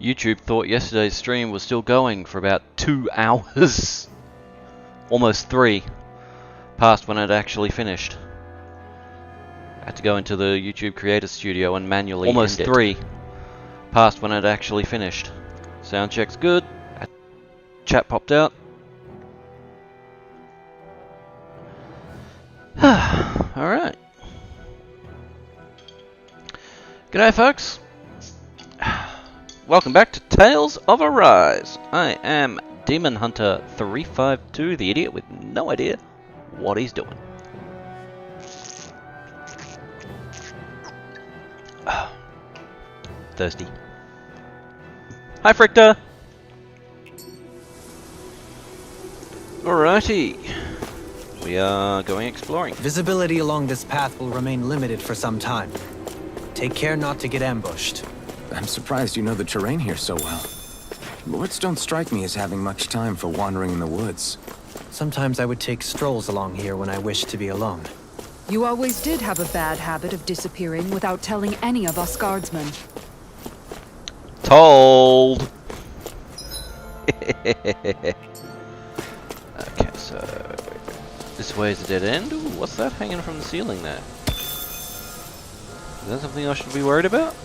YouTube thought yesterday's stream was still going for about 2 hours. Almost 3. Past when it actually finished. I had to go into the YouTube Creator Studio and manually Almost end it. 3. Past when it actually finished. Sound check's good. Chat popped out. Alright. G'day folks. Welcome back to Tales of Arise. I am Demon Hunter 352, the idiot with no idea what he's doing. Thirsty. Hi Fricta! Alrighty. We are going exploring. Visibility along this path will remain limited for some time. Take care not to get ambushed. I'm surprised you know the terrain here so well. Lords don't strike me as having much time for wandering in the woods. Sometimes I would take strolls along here when I wished to be alone. You always did have a bad habit of disappearing without telling any of us guardsmen. Told! Okay, so... this way is a dead end? Ooh, what's that hanging from the ceiling there? Is that something I should be worried about?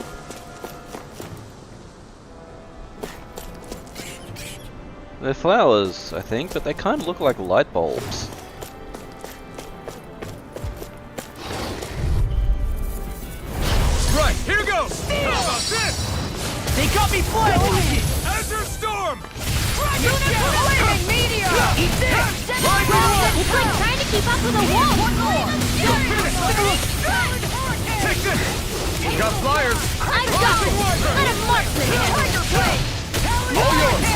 They're flowers, I think, but they kind of look like light bulbs. Right, here goes! How about this? They got me flying! Azure Storm! Flaming meteor! Eat this! It's like trying to keep up with a wall! One more! Take this! Got flyers! I got it! Let him march this! Tiger blade! All yours!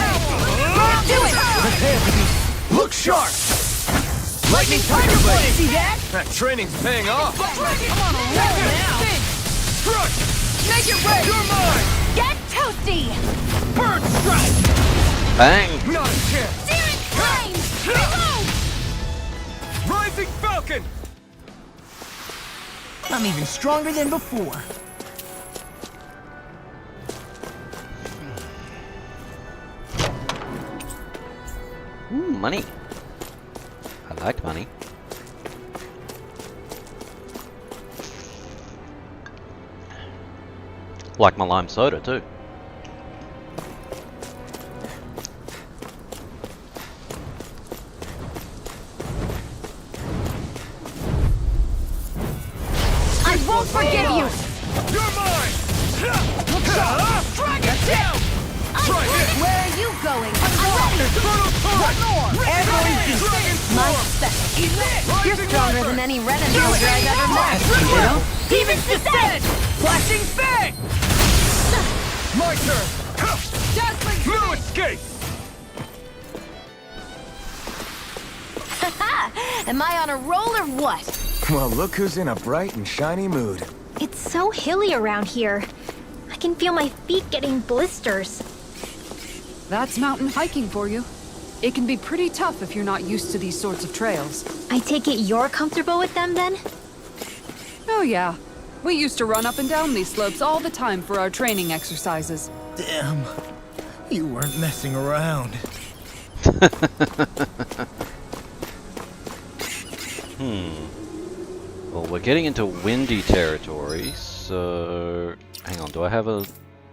Do it! Prepare to be... Look sharp! Lightning Tiger Blade! See that? That training's paying off! Come on, roll now! Crush! Make it rain! You're mine! Get toasty! Bird strike! Bang! Not a chance! Searing flames! Reload! Rising Falcon! I'm even stronger than before. Ooh, money. I like money. Like my lime soda too. I won't forgive you! You're mine! Drag it down! Try this! Where are you going? I'm ready! Eternal Torch! My special. You're stronger than any Renin soldier I've ever met. Demon's Descent! Flashing Fang! My turn! Dazzling No escape! Am I on a roll or what? Well, look who's in a bright and shiny mood. It's so hilly around here. I can feel my feet getting blisters. That's mountain hiking for you. It can be pretty tough if you're not used to these sorts of trails. I take it you're comfortable with them then? Oh yeah. We used to run up and down these slopes all the time for our training exercises. Damn. You weren't messing around. Well, we're getting into windy territory, so... hang on, do I have a...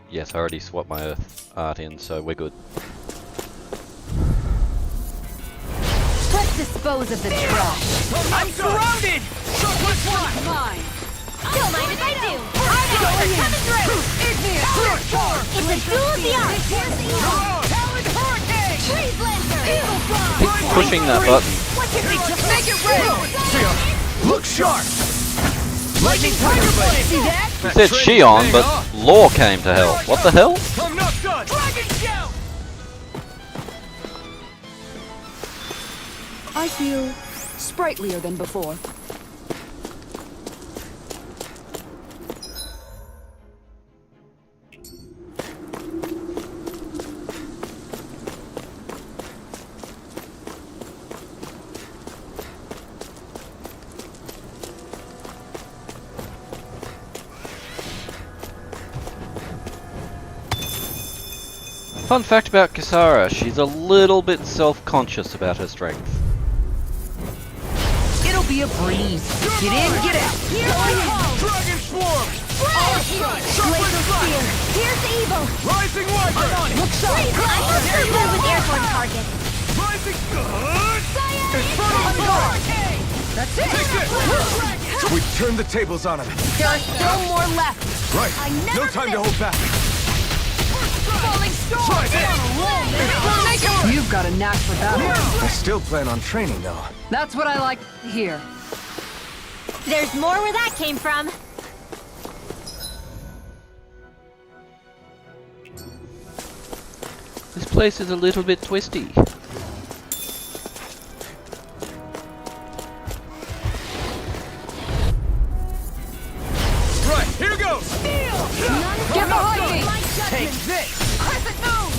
yes, I already swapped my earth art in, so we're good. Let's dispose of the trash. I'm surrounded! Which one's mine? Don't mind if I do. I'm coming through. It's a duel of the arts. Talon Hurricane! Freeze Lancer. Eagle Keep pushing that button. What's your big make it rain? Look sharp! Lightning Tiger Blade. See that? You said Shion, but Law came to help. What the hell? I'm not done! Dragon Shout. I feel sprightlier than before. Fun fact about Kisara, she's a little bit self-conscious about her strength. It'll be a breeze. Get in, get out. Dragon Swarm! Laser spear. Here's evil. Rising Wyvern! I'm on it. Looks up. I'm not good with airborne targets. Rising Infernal Torrent! That's it! We turned the tables on him. There are still more left. Right. I never No time to miss. hold back. Falling storm. You've got a knack for battle. I still plan on training, though. That's what I like to hear. There's more where that came from. This place is a little bit twisty. Right, here goes! Get behind me! Take this! Crescent moon.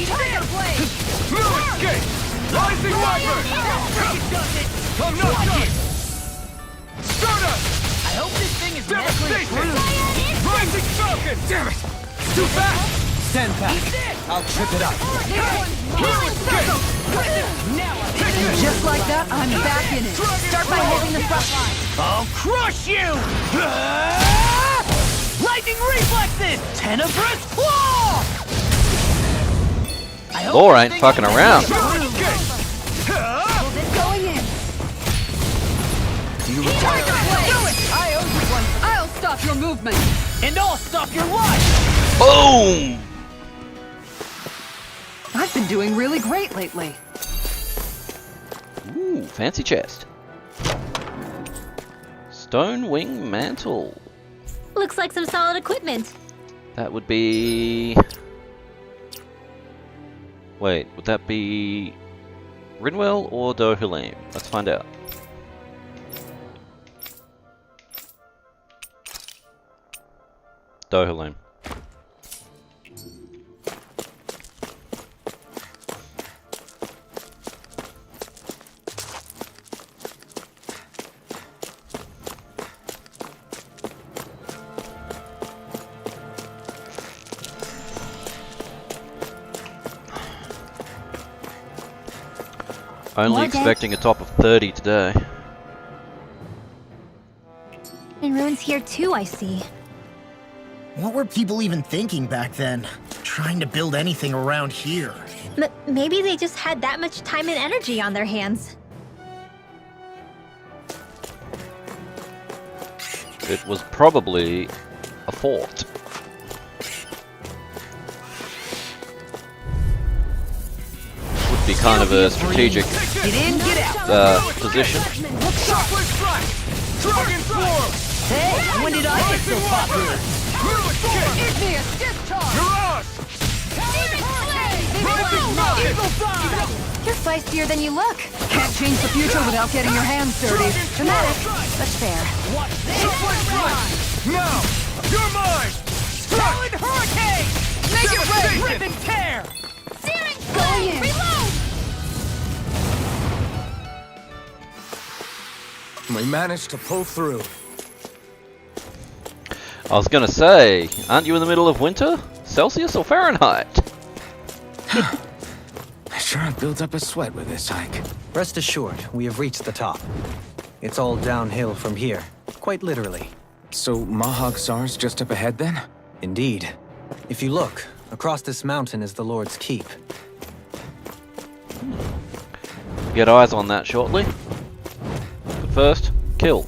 Tiger Blade! No escape! Rising Wyvern! I'm not done! Stardust! I hope this thing is Devastation! Rising Falcon! Damn it! Too fast! Stand back. I'll trip it up. Just like that, I'm back in it. Start by holding the front line. I'll crush you! Lightning reflexes! Tenebrous claw! Laura ain't fucking around. Going in. You retire. I owe you one. I'll stop your movement. And I'll stop your life! Boom! I've been doing really great lately. Ooh, fancy chest. Stone wing mantle. Looks like some solid equipment. That would be... Wait, would that be... Rinwell or Dohalim? Let's find out. Dohalim. Only More expecting a top of 30 today. And ruins here too, I see. What were people even thinking back then? Trying to build anything around here. Maybe they just had that much time and energy on their hands. It was probably a fort. Would be kind of a strategic Get in, get out! position. Chocolate Strike! Dragon Swarm! Hey, when did I get so popular? Igneous discharge! Mirage! Eagle fire! You're feistier than you look. Can't change the future without getting your hands dirty. Dramatic, but fair. Chocolate Strike! Now! You're mine! Solid hurricane! Make it rain! Rip and tear! Searing Going in. Reload! We managed to pull through. I was gonna say, aren't you in the middle of winter? Celsius or Fahrenheit? I sure have built up a sweat with this hike. Rest assured, we have reached the top. It's all downhill from here, quite literally. So Mahag Sar's just up ahead then? Indeed. If you look, across this mountain is the Lord's Keep. Get eyes on that shortly. But first, kill.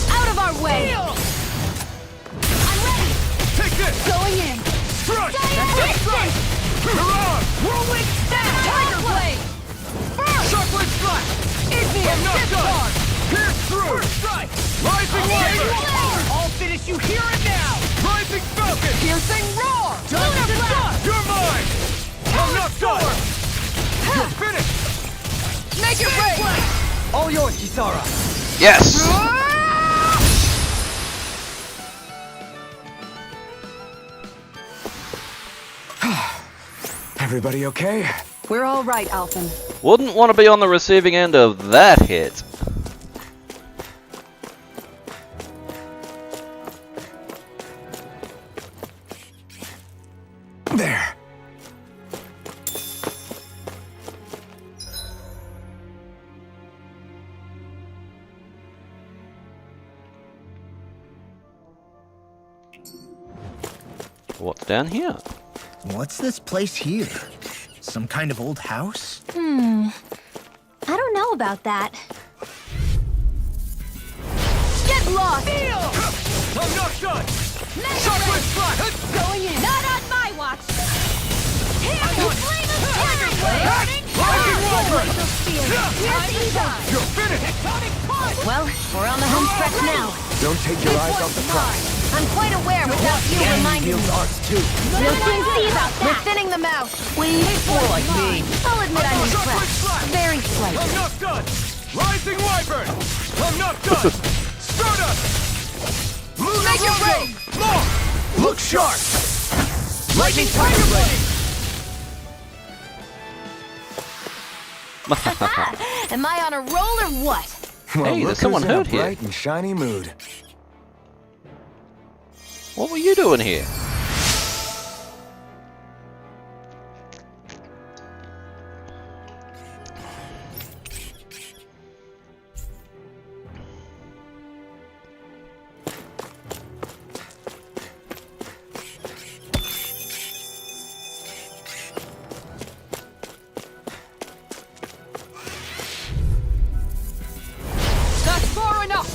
Out of our way! I'm ready! Take this! Going in! Strike! Strike! Mirage! Whirlwind staff! Tiger blade! Chocolate Strike! Igneous Knocked discharge! out! Pierce through! Strike! Rising Wyvern! I'll finish you here and now! Rising Falcon! Piercing roar! Done to done! You're mine! I'm not done! You're finished! Make it rain! All yours, Kisara! Yes! Everybody okay? We're all right, Alphen. Wouldn't want to be on the receiving end of that hit. There. What's down here? What's this place here? Some kind of old house? I don't know about that. Get lost! I'm not done! Shockwave fly! Going in! Not on my watch! Here, the flame of terror! Lightning Wyvern! You're finished! Well, we're on the home stretch now. Don't take your eyes off the prize. I'm quite aware without you reminding me. Arts too. We'll soon see about We're that. thinning them out. More like me! I'll admit I'm Shockwave impressed. fly! Very slightly. I'm not done! Rising Wyvern! I'm not done! Stardust! Lunar Rondo! Long! Look sharp! Lightning Tiger Blade! Am I on a roll or what? Well, Hey, look there's someone who's in a hurt here. bright and shiny mood. What were you doing here? That's far enough!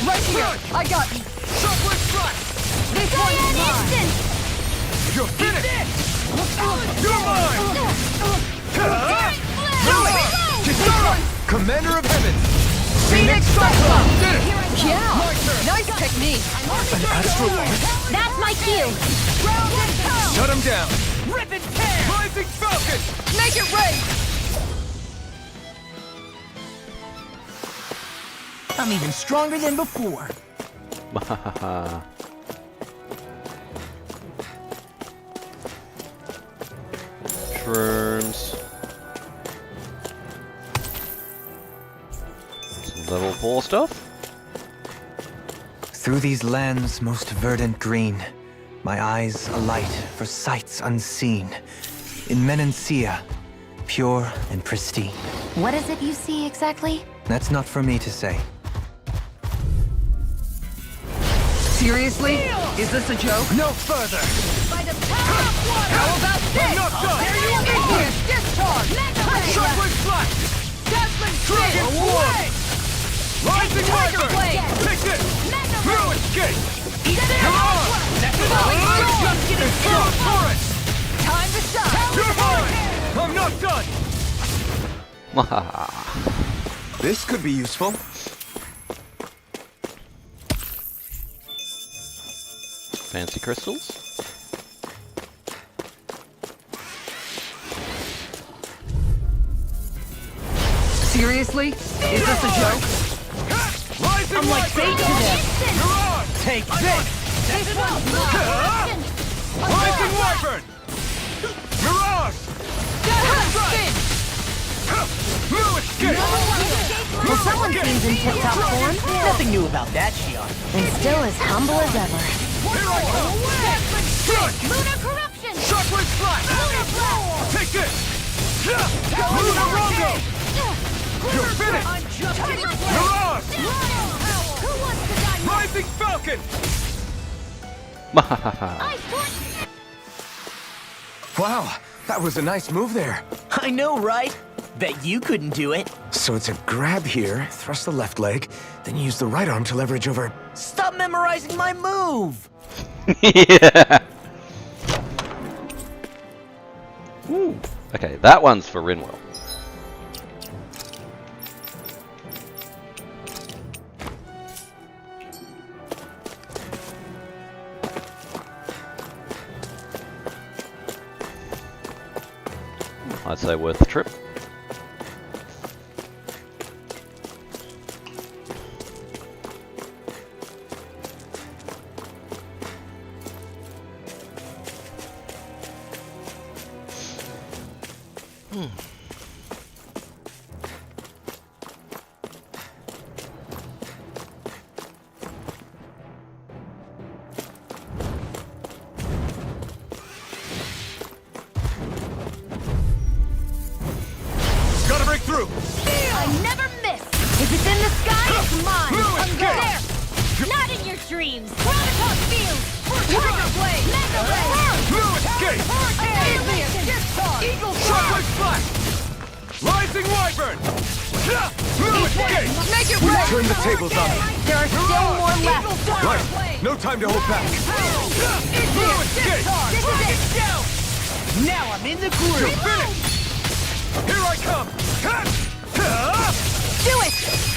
Right here! I got you! Shockwave strike! This one's mine! You're finished! You're mine! Kisara! Commander of Heaven! Phoenix Cyclone! Did it! Yeah! Nice technique! An astral arc? That's my cue. Shut him down! Rip and tear! Rising Falcon! Make it rain! I'm even stronger than before. Shrooms. Some level 4 stuff. Through these lands most verdant green, my eyes alight for sights unseen. In Menancia, pure and pristine. What is it you see exactly? That's not for me to say. Seriously? Is this a joke? No further! By the power of water! How about this? I'm not done! There you go! Igneous discharge! Shockwave flash! Dazzling Dragon spin! Swarm! Rising Tiger Wyvern! Blade! Take this! Mega No Blade! escape! Get it Come out! on! Just get it Strong torrent! Time to shine! You're mine! I'm not done! This could be useful. Fancy crystals. Seriously? Is this a joke? Rising I'm like Wyvern! bait to them. You're on! Take this! This one's mine! Rising Wyvern! Mirage! Spin! No escape! Well, someone seems in tip-top form. Nothing new about that, Shion. And still as humble as ever. Here I come! Strike! Lunar corruption! Shockwave flash! Lunar blast! Take this! Lunar Rondo! You're finished! Mirage! Who wants to die now? Rising Falcon! Ice torch! Wow, that was a nice move there. I know, right? Bet you couldn't do it. So it's a grab here, thrust the left leg, then you use the right arm to leverage over. Stop memorizing my move. Yeah. Ooh. Okay, that one's for Rinwell. I'd say worth the trip. Gotta break through! I never miss! If it's in the sky, it's mine! No I'm escape! there! Not in your dreams! Prototype field! No escape! Shockwave Splash! Rising Wyvern! No escape! Make it We rain! turn the tables on them. There are still more left. Right, no time to hold back. No escape! Now I'm in the You're groove. finished! Here I come! Do it!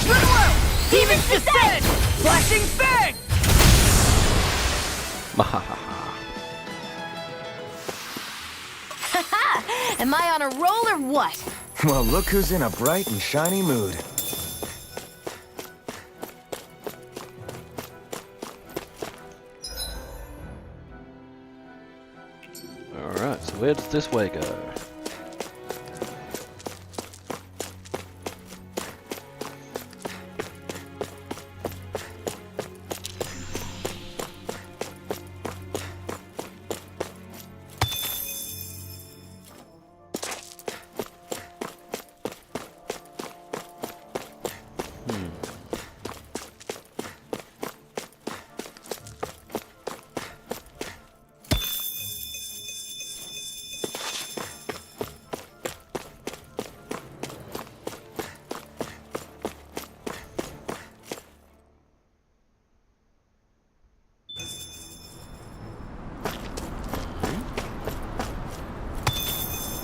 Run low! Demon's Descent! Flashing Fang! Am I on a roll or what? Well, look who's in a bright and shiny mood. Alright, so where does this way go?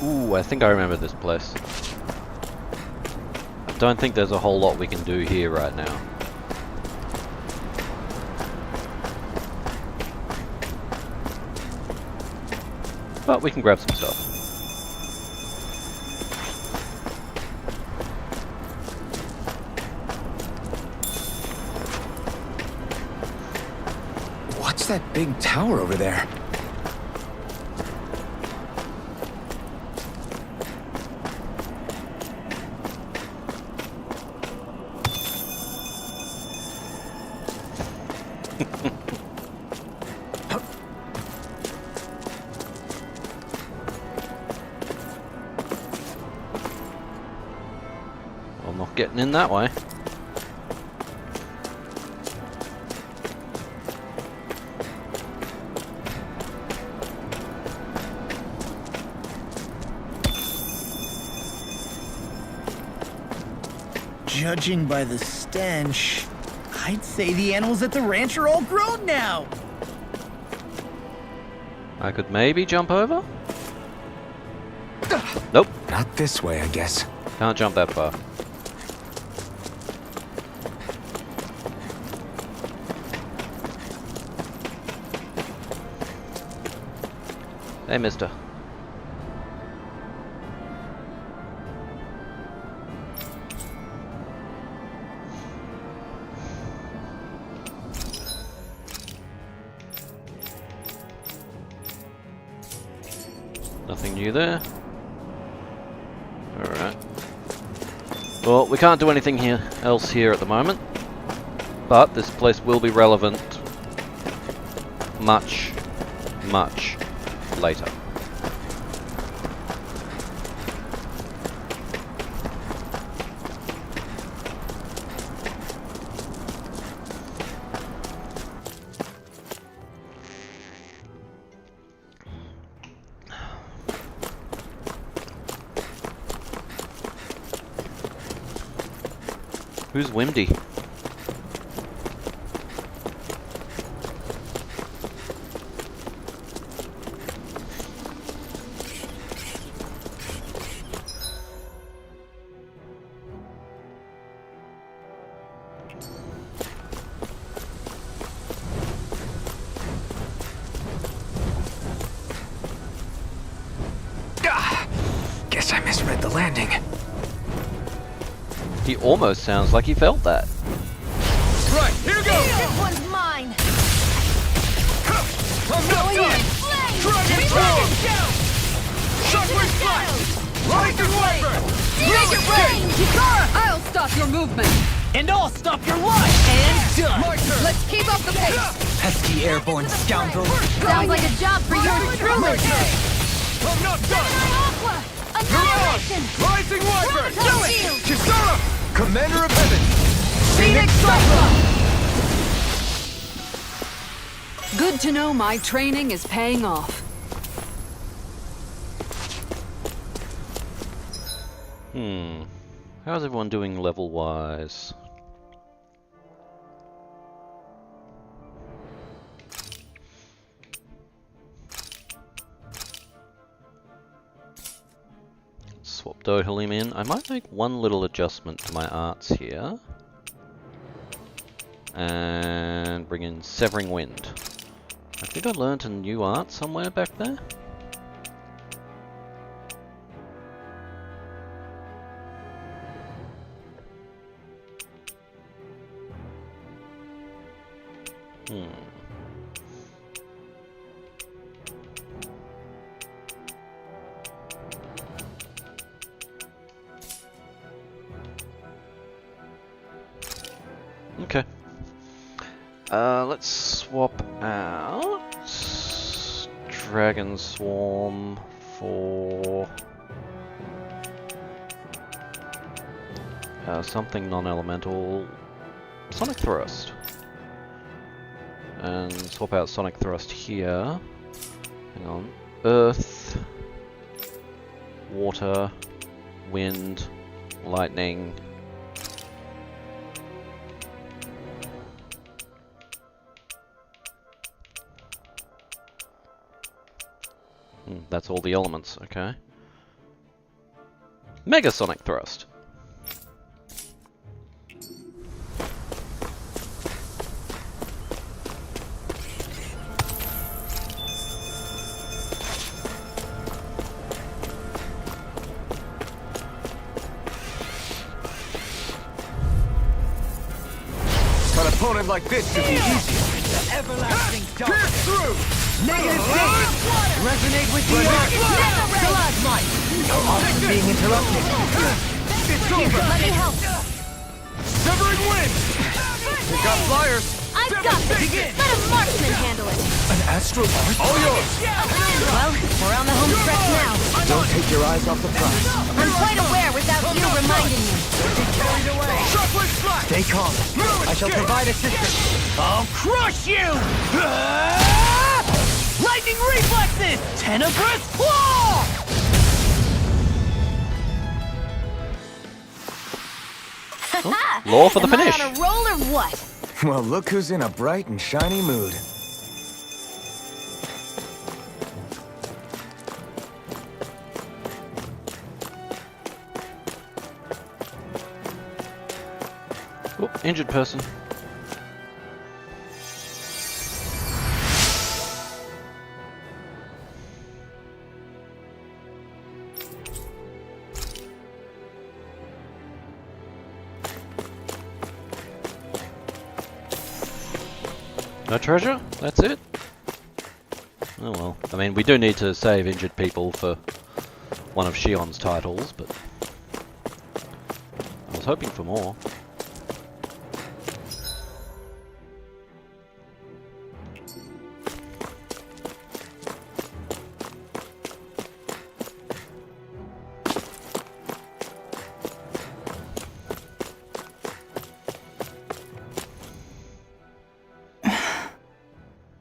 Ooh, I think I remember this place. I don't think there's a whole lot we can do here right now. But we can grab some stuff. What's that big tower over there? I'm not getting in that way. Judging by the stench, I'd say the animals at the ranch are all grown now. I could maybe jump over? Nope, Not this way, I guess. can't jump that far. Hey, mister. Nothing new there. Alright. Well, we can't do anything else here at the moment. But this place will be relevant much, much later. Who's Windy? Guess I misread the landing. He almost sounds like he felt that. Right, here goes! This one's mine! I'm not done! Dragon Storm! Shockwave Splash! Rising Wyvern! Make it rain! Kikara! I'll stop your movement! And I'll stop your life! And done! My turn! Let's keep up the pace! Pesky airborne scoundrel. Sounds like a job for yours truly! I'm not done! Aqua! Annihilation! Rising Wyvern! Do it! Kisara! Commander of Heaven! Phoenix Cyclone! Good to know my training is paying off. How's everyone doing level-wise? Swap Dohalim in. I might make one little adjustment to my arts here. And bring in Severing Wind. I think I learnt a new art somewhere back there. Okay. Let's swap out Dragon Swarm for something non-elemental. Sonic Thrust. And swap out Sonic Thrust here. Hang on. Earth, Water, Wind, Lightning. That's all the elements, okay. Mega Sonic Thrust. An opponent like this should be easy. The everlasting pierce through! Negative gain! Resonate with the Stalagmite! I'm being interrupted. It's over! Let me help. Severing Wind! We got flyers! I've got this. Let a marksman handle it. An astral art? All yours! Well, we're on the home stretch now. Don't take your eyes off the prize. I'm quite aware without you reminding me. Shockwave Strike! Stay calm. I shall provide assistance. I'll crush you! Lightning reflexes! Tenebrous claw! Law for the Am I finish. on a roll or what? Well, look who's in a bright and shiny mood. Oh, injured person. No treasure? That's it? Oh well. I mean, we do need to save injured people for one of Shion's titles, but I was hoping for more.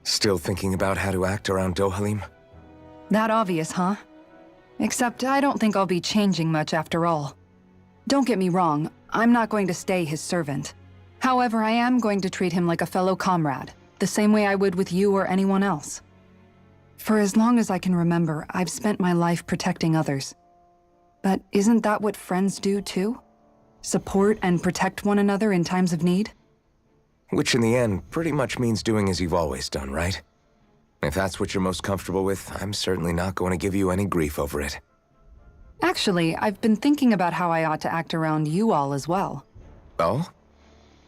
Still thinking about how to act around Dohalim? That obvious, huh? Except I don't think I'll be changing much after all. Don't get me wrong, I'm not going to stay his servant. However, I am going to treat him like a fellow comrade, the same way I would with you or anyone else. For as long as I can remember, I've spent my life protecting others. But isn't that what friends do too? Support and protect one another in times of need? Which in the end pretty much means doing as you've always done, right? If that's what you're most comfortable with, I'm certainly not going to give you any grief over it. Actually, I've been thinking about how I ought to act around you all as well. Oh?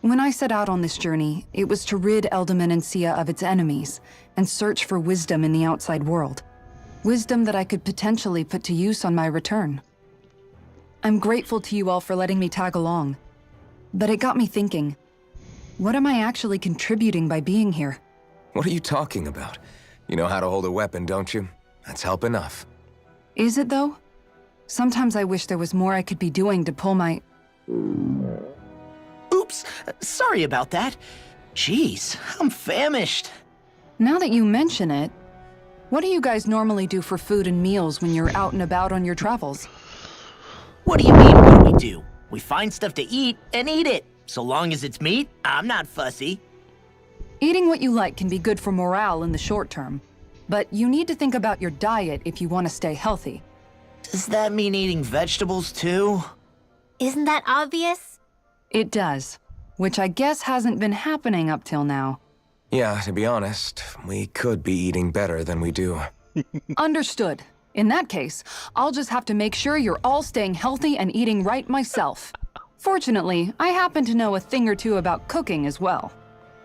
When I set out on this journey, it was to rid Elda of its enemies and search for wisdom in the outside world. Wisdom that I could potentially put to use on my return. I'm grateful to you all for letting me tag along. But it got me thinking, what am I actually contributing by being here? What are you talking about? You know how to hold a weapon, don't you? That's help enough. Is it though? Sometimes I wish there was more I could be doing to pull my... Oops, sorry about that. Jeez, I'm famished. Now that you mention it, what do you guys normally do for food and meals when you're out and about on your travels? What do you mean, what do we do? We find stuff to eat and eat it. So long as it's meat, I'm not fussy. Eating what you like can be good for morale in the short term, but you need to think about your diet if you want to stay healthy. Does that mean eating vegetables too? Isn't that obvious? It does, which I guess hasn't been happening up till now. Yeah, to be honest, we could be eating better than we do. Understood. In that case, I'll just have to make sure you're all staying healthy and eating right myself. Fortunately, I happen to know a thing or two about cooking as well.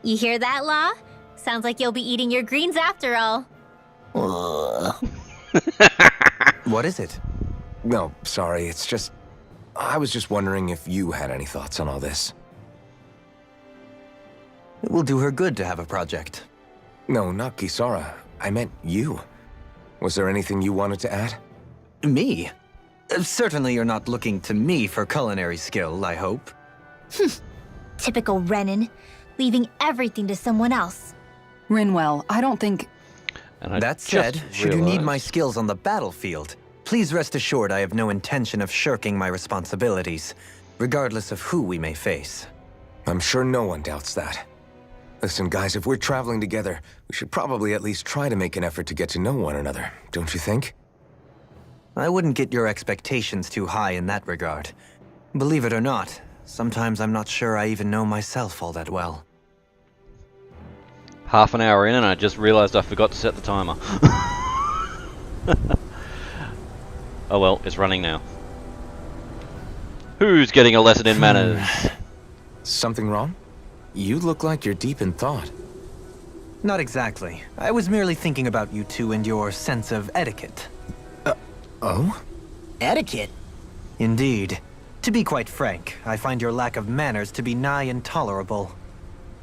You hear that, Law? Sounds like you'll be eating your greens after all. What is it? No, sorry, it's just... I was just wondering if you had any thoughts on all this. It will do her good to have a project. No, not Kisara. I meant you. Was there anything you wanted to add? Me? Certainly you're not looking to me for culinary skill, I hope. Typical Renan, leaving everything to someone else. Rinwell, I don't think... And I That just said, should you need my realized- skills on the battlefield, please rest assured I have no intention of shirking my responsibilities, regardless of who we may face. I'm sure no one doubts that. Listen, guys, if we're traveling together, we should probably at least try to make an effort to get to know one another, don't you think? I wouldn't get your expectations too high in that regard. Believe it or not, sometimes I'm not sure I even know myself all that well. Half an hour in and I just realized I forgot to set the timer. Oh well, it's running now. Who's getting a lesson in manners? Something wrong? You look like you're deep in thought. Not exactly. I was merely thinking about you two and your sense of etiquette. Oh? Etiquette? Indeed. To be quite frank, I find your lack of manners to be nigh intolerable.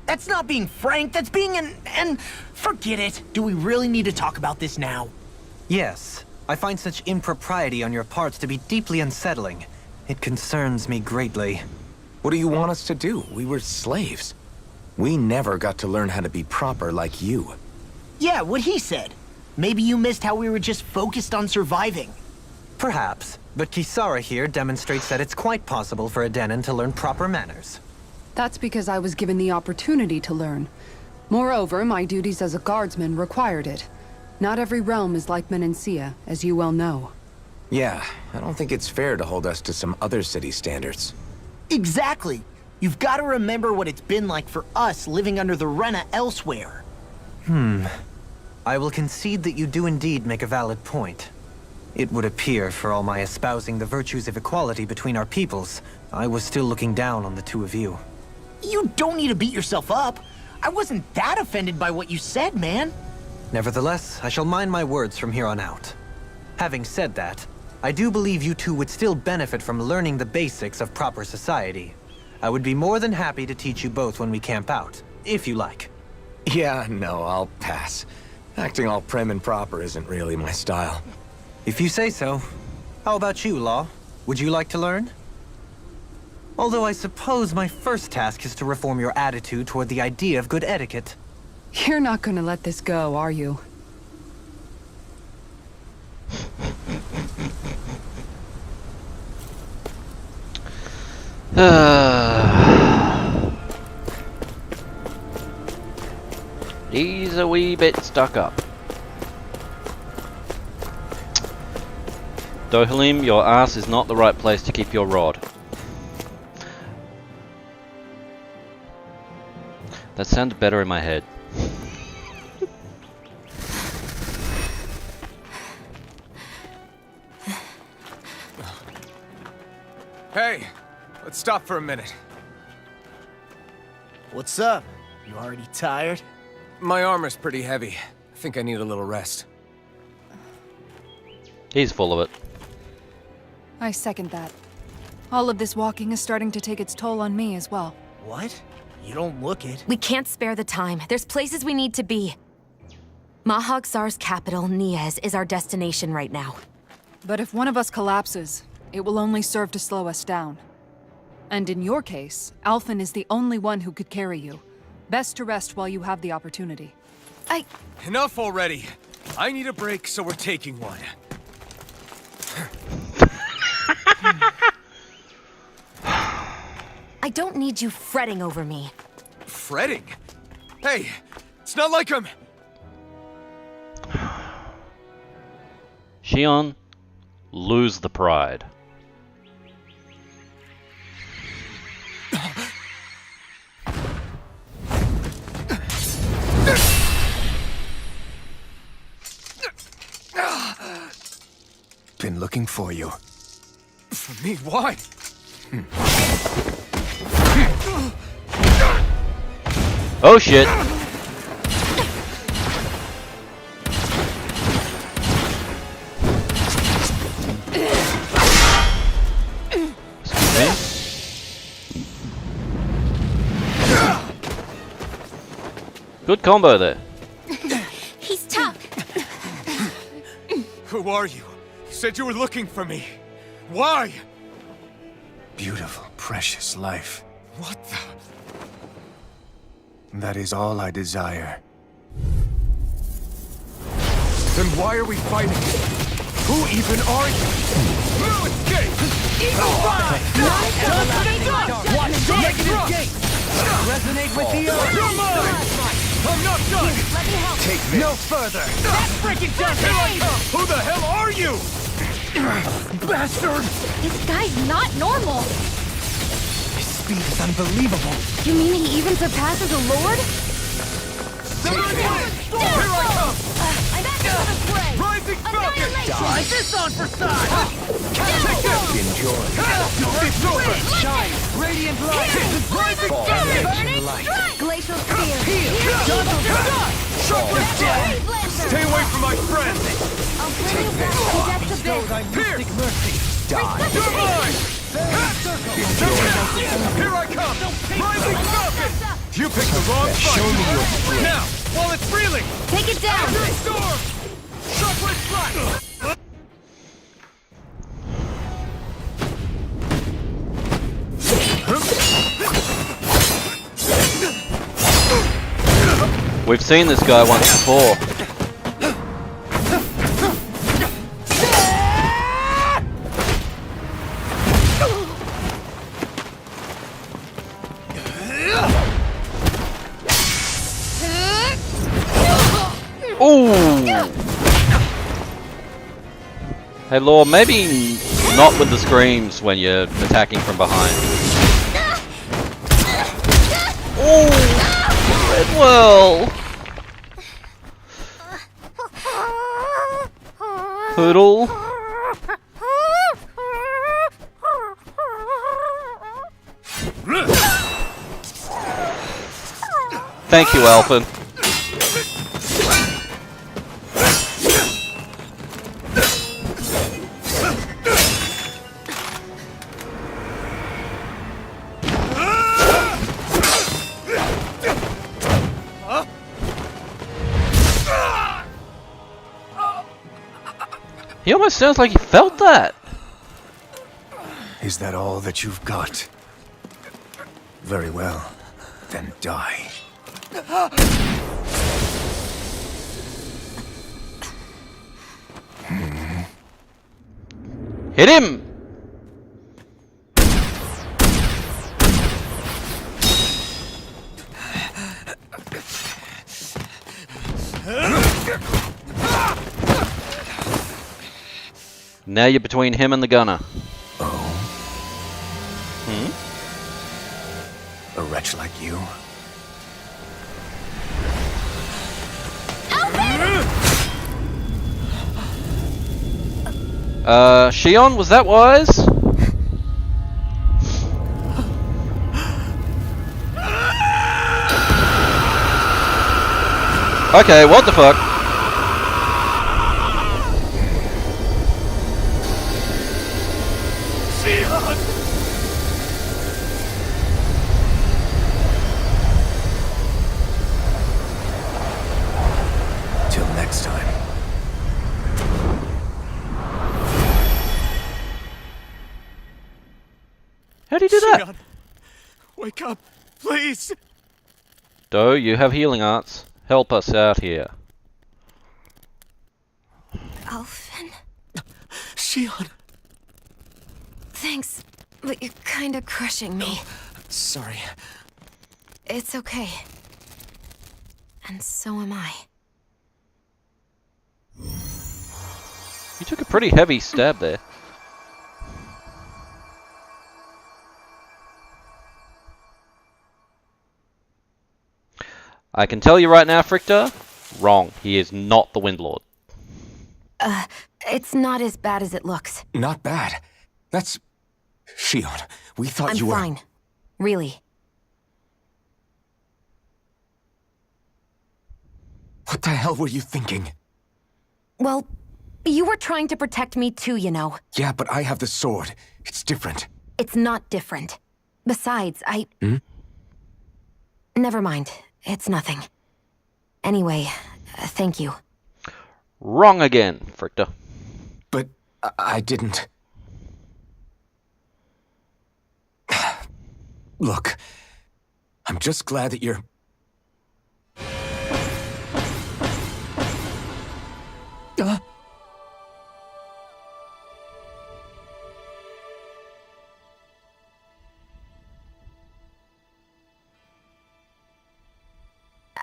That's not being frank, that's being and forget it. Do we really need to talk about this now? Yes, I find such impropriety on your parts to be deeply unsettling. It concerns me greatly. What do you want us to do? We were slaves. We never got to learn how to be proper like you. Yeah, what he said. Maybe you missed how we were just focused on surviving. Perhaps, but Kisara here demonstrates that it's quite possible for a Denon to learn proper manners. That's because I was given the opportunity to learn. Moreover, my duties as a guardsman required it. Not every realm is like Menancia, as you well know. Yeah, I don't think it's fair to hold us to some other city standards. Exactly. You've got to remember what it's been like for us living under the Rena elsewhere. I will concede that you do indeed make a valid point. It would appear, for all my espousing the virtues of equality between our peoples, I was still looking down on the two of you. You don't need to beat yourself up. I wasn't that offended by what you said, man. Nevertheless, I shall mind my words from here on out. Having said that, I do believe you two would still benefit from learning the basics of proper society. I would be more than happy to teach you both when we camp out, if you like. Yeah, no, I'll pass. Acting all prim and proper isn't really my style. If you say so. How about you, Law? Would you like to learn? Although I suppose my first task is to reform your attitude toward the idea of good etiquette. You're not gonna let this go, are you? He's a wee bit stuck up. Dohalim, your ass is not the right place to keep your rod. That sounded better in my head. Hey, let's stop for a minute. What's up? You already tired? My armor's pretty heavy. I think I need a little rest. He's full of it. I second that. All of this walking is starting to take its toll on me as well. What? You don't look it. We can't spare the time. There's places we need to be. Mahag-Sar's capital, Niez, is our destination right now. But if one of us collapses, it will only serve to slow us down. And in your case, Alphen is the only one who could carry you. Best to rest while you have the opportunity. Enough already. I need a break, so we're taking one. I don't need you fretting over me. Fretting? Hey, it's not like I'm... Shion, lose the pride. Been looking for you. For me? Why? Oh shit! Excuse me. Good combo there. He's tough. Who are you? You said you were looking for me. Why? Beautiful, precious life. What the... That is all I desire. Then why are we fighting? Who even are you? No escape! Eagle Ride! Watch the negative gate! Resonate with the earth. You're mine! I'm not done! Let me help. Take me! No further! That's freaking done! Here I come! Who the hell are you? Bastard! This guy's not normal. His speed is unbelievable. You mean he even surpasses a lord? Here I come! I'm back to the fray. Rising Falcon! Annihilation. This on for size! Take this! Enjoy! It's over! Shine, radiant light. Rising Falcon! Burning strike. Glacial spear. Shut this down! Stay away from my friends! I'll bring you back from death to Bestow thy Here. mystic mercy. You're mine! Here I come! Rising Falcon! You picked the wrong fight! Show me your strength! Now, while it's reeling! take it down. After storm! Shockwave flash! We've seen this guy once before. Ooh! Hey, Law, maybe not with the screams when you're attacking from behind. Ooh! Redwell! Poodle? Thank you, Alphen. He almost sounds like he felt that. Is that all that you've got? Very well. Then die. Hit him! Now you're between him and the gunner. Oh? Hmm? A wretch like you? Shion, was that wise? Okay, what the fuck? Till next time. How'd he do that? Shion, wake up, please! Do you have healing arts? help us out here. Alphen? Shion! Thanks, but you're kinda crushing me. Sorry. It's okay. And so am I. You took a pretty heavy stab there. I can tell you right now, Fricta, wrong. He is not the Windlord. It's not as bad as it looks. Not bad. That's... Shion, we thought I'm you were... fine. Really. What the hell were you thinking? Well, you were trying to protect me too, you know. Yeah, but I have the sword. It's different. It's not different. Besides, Never mind. It's nothing. Anyway, thank you. Wrong again, Fricta. But I didn't... Look, I'm just glad that you're...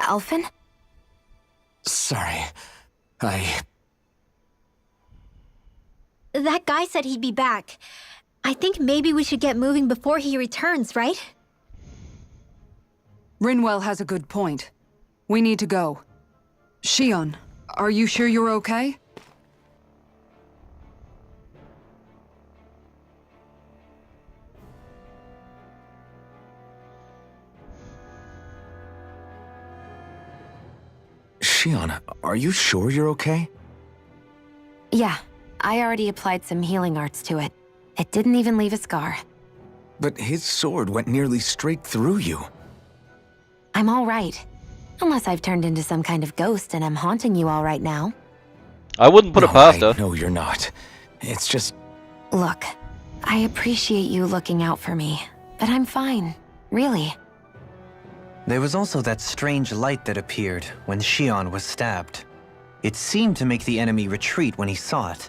Alphen? Sorry. That guy said he'd be back. I think maybe we should get moving before he returns, right? Rinwell has a good point. We need to go. Shion, are you sure you're okay? Shion, are you sure you're okay? Yeah, I already applied some healing arts to it. It didn't even leave a scar. But his sword went nearly straight through you. I'm all right. Unless I've turned into some kind of ghost and I'm haunting you all right now. I wouldn't put it past her. No, you're not. It's just... Look, I appreciate you looking out for me, but I'm fine. Really. There was also that strange light that appeared when Shion was stabbed. It seemed to make the enemy retreat when he saw it.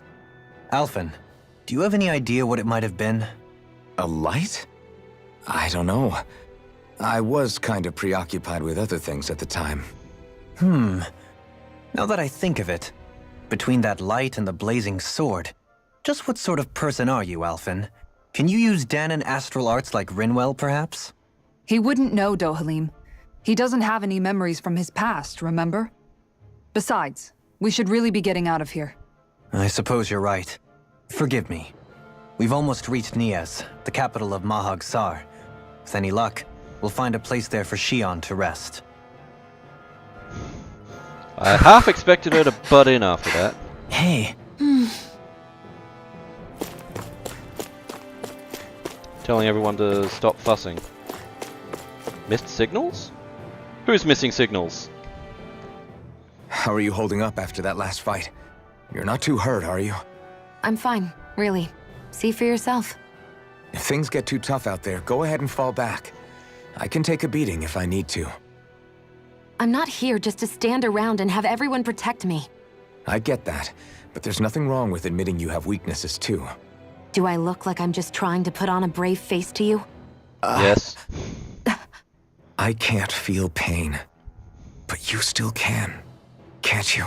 Alphen, do you have any idea what it might have been? A light? I don't know. I was kind of preoccupied with other things at the time. Now that I think of it, between that light and the blazing sword, just what sort of person are you, Alphen? Can you use Danon astral arts like Rinwell, perhaps? He wouldn't know, Dohalim. He doesn't have any memories from his past, remember? Besides, we should really be getting out of here. I suppose you're right. Forgive me. We've almost reached Nias, the capital of Mahag Sar. With any luck, we'll find a place there for Shion to rest. I half expected her to butt in after that. Hey. Telling everyone to stop fussing. Missed signals? Who's missing signals? How are you holding up after that last fight? You're not too hurt, are you? I'm fine, really. See for yourself. If things get too tough out there, go ahead and fall back. I can take a beating if I need to. I'm not here just to stand around and have everyone protect me. I get that, but there's nothing wrong with admitting you have weaknesses too. Do I look like I'm just trying to put on a brave face to you? Yes. I can't feel pain, but you still can, can't you?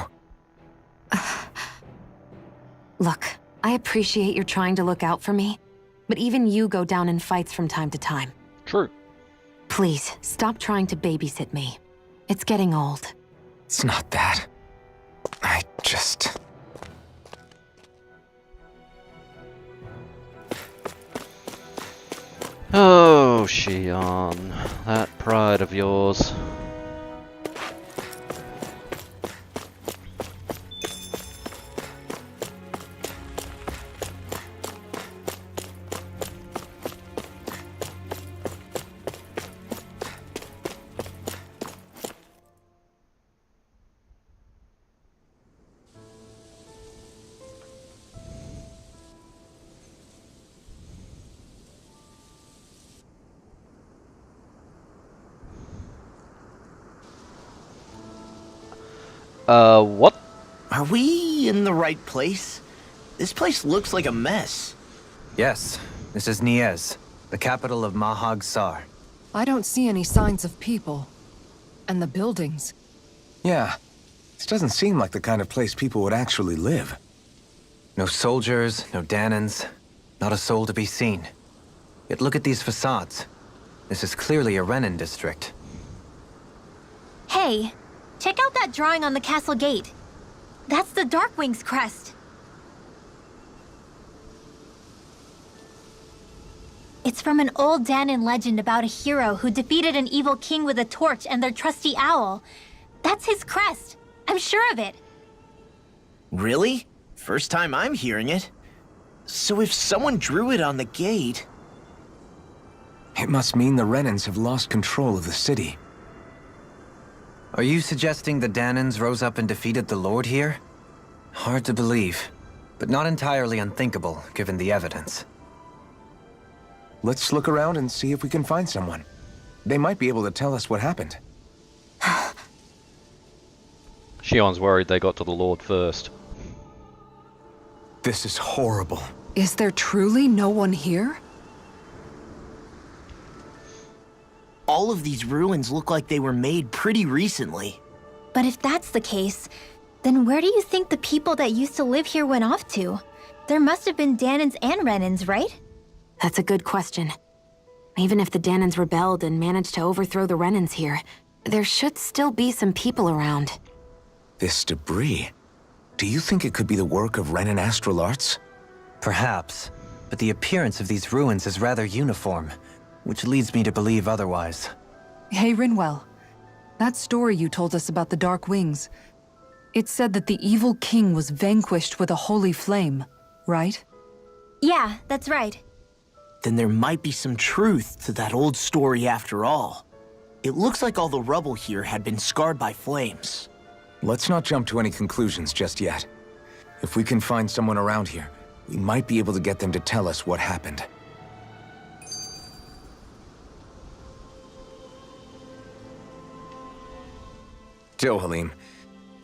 Look, I appreciate you're trying to look out for me, but even you go down in fights from time to time. True. Please, stop trying to babysit me. It's getting old. It's not that. I just... Oh, Shion. That pride of yours. What? Are we in the right place? This place looks like a mess. Yes, this is Niez, the capital of Mahag Sar. I don't see any signs of people. And the buildings. Yeah, this doesn't seem like the kind of place people would actually live. No soldiers, no Danans, not a soul to be seen. Yet look at these facades. This is clearly a Renan district. Hey, check out that drawing on the castle gate. That's the Darkwing's crest. It's from an old Danan legend about a hero who defeated an evil king with a torch and their trusty owl. That's his crest. I'm sure of it. Really? First time I'm hearing it. So if someone drew it on the gate... It must mean the Renans have lost control of the city. Are you suggesting the Danans rose up and defeated the Lord here? Hard to believe, but not entirely unthinkable, given the evidence. Let's look around and see if we can find someone. They might be able to tell us what happened. Shion's worried they got to the Lord first. This is horrible. Is there truly no one here? All of these ruins look like they were made pretty recently. But if that's the case, then where do you think the people that used to live here went off to? There must have been Danans and Renans, right? That's a good question. Even if the Danans rebelled and managed to overthrow the Renans here, there should still be some people around. This debris. Do you think it could be the work of Renan astral arts? Perhaps, but the appearance of these ruins is rather uniform, which leads me to believe otherwise. Hey, Rinwell. That story you told us about the Dark Wings. It said that the evil king was vanquished with a holy flame, right? Yeah, that's right. Then there might be some truth to that old story after all. It looks like all the rubble here had been scarred by flames. Let's not jump to any conclusions just yet. If we can find someone around here, we might be able to get them to tell us what happened. Dohalim,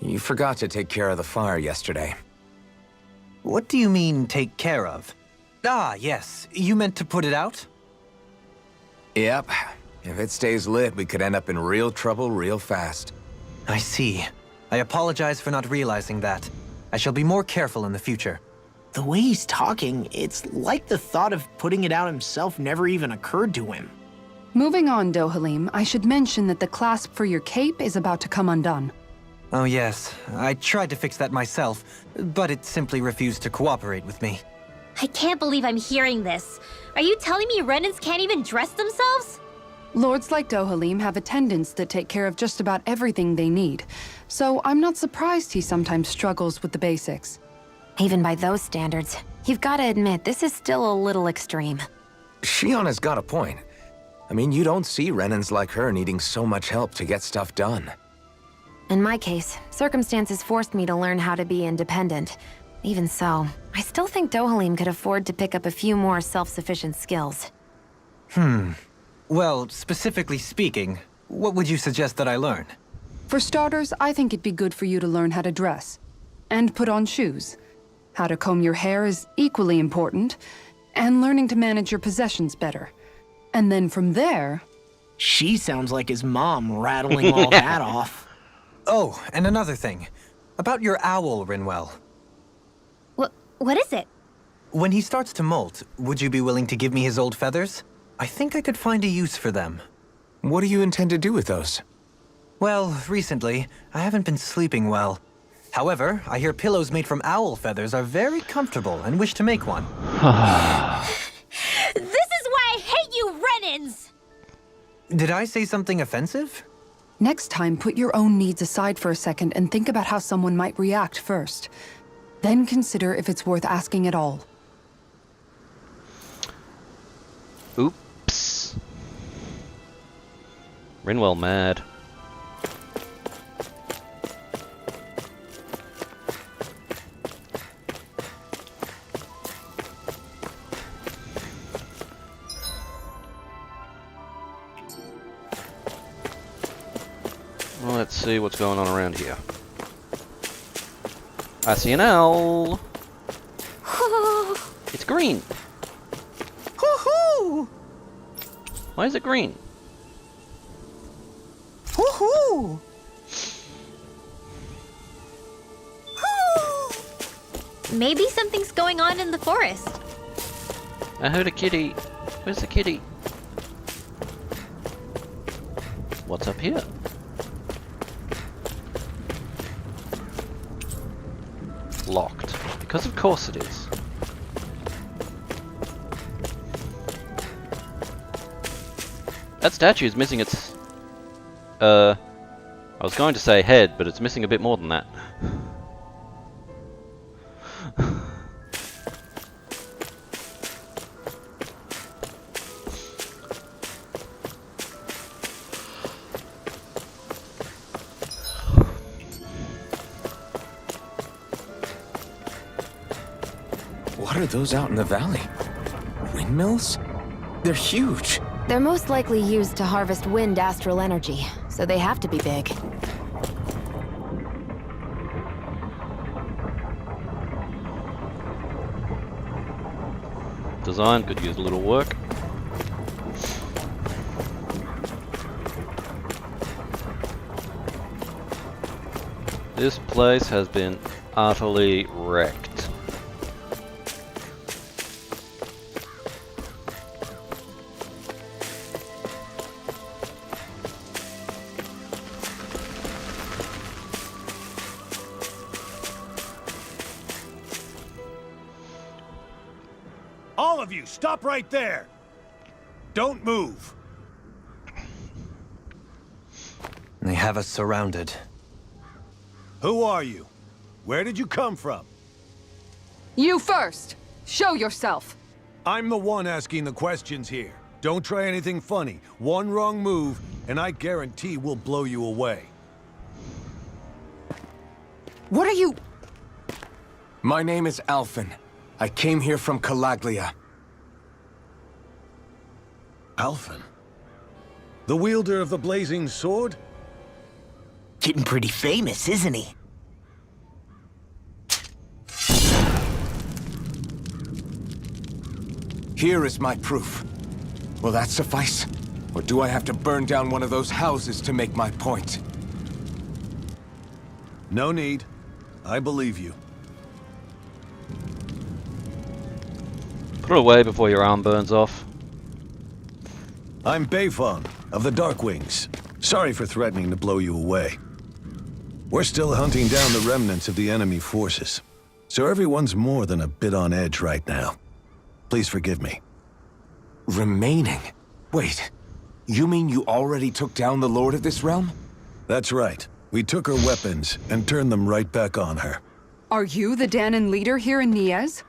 you forgot to take care of the fire yesterday. What do you mean, take care of? Ah, yes. You meant to put it out? Yep. If it stays lit, we could end up in real trouble real fast. I see. I apologize for not realizing that. I shall be more careful in the future. The way he's talking, it's like the thought of putting it out himself never even occurred to him. Moving on, Dohalim, I should mention that the clasp for your cape is about to come undone. Oh yes, I tried to fix that myself, but it simply refused to cooperate with me. I can't believe I'm hearing this. Are you telling me Renans can't even dress themselves? Lords like Dohalim have attendants that take care of just about everything they need, so I'm not surprised he sometimes struggles with the basics. Even by those standards, you've got to admit this is still a little extreme. Shion has got a point. I mean, you don't see Renans like her needing so much help to get stuff done. In my case, circumstances forced me to learn how to be independent. Even so, I still think Dohalim could afford to pick up a few more self-sufficient skills. Well, specifically speaking, what would you suggest that I learn? For starters, I think it'd be good for you to learn how to dress. And put on shoes. How to comb your hair is equally important. And learning to manage your possessions better. And then from there... She sounds like his mom rattling all that off. Oh, and another thing. About your owl, Rinwell. What is it? When he starts to molt, would you be willing to give me his old feathers? I think I could find a use for them. What do you intend to do with those? Well, recently, I haven't been sleeping well. However, I hear pillows made from owl feathers are very comfortable and wish to make one. This is why I hate you, Renans! Did I say something offensive? Next time, put your own needs aside for a second and think about how someone might react first. Then consider if it's worth asking at all. Oops. Rinwell mad. Well, let's see what's going on around here. I see an owl. It's green. Hoo-hoo! Why is it green? Hoo-hoo! Maybe something's going on in the forest. I heard a kitty. Where's the kitty? What's up here? Locked. Because of course it is. That statue is missing its... I was going to say head, but it's missing a bit more than that. What are those out in the valley? Windmills? They're huge. They're most likely used to harvest wind astral energy, so they have to be big. Design could use a little work. This place has been utterly wrecked. All of you, stop right there! Don't move! They have us surrounded. Who are you? Where did you come from? You first! Show yourself! I'm the one asking the questions here. Don't try anything funny. One wrong move, and I guarantee we'll blow you away. What are you... My name is Alphen. I came here from Calaglia. Alphen? The wielder of the blazing sword? Getting pretty famous, isn't he? Here is my proof. Will that suffice? Or do I have to burn down one of those houses to make my point? No need. I believe you. Put it away before your arm burns off. I'm Beifong, of the Darkwings. Sorry for threatening to blow you away. We're still hunting down the remnants of the enemy forces, so everyone's more than a bit on edge right now. Please forgive me. Remaining? Wait, you mean you already took down the Lord of this realm? That's right. We took her weapons and turned them right back on her. Are you the Danon leader here in Niez?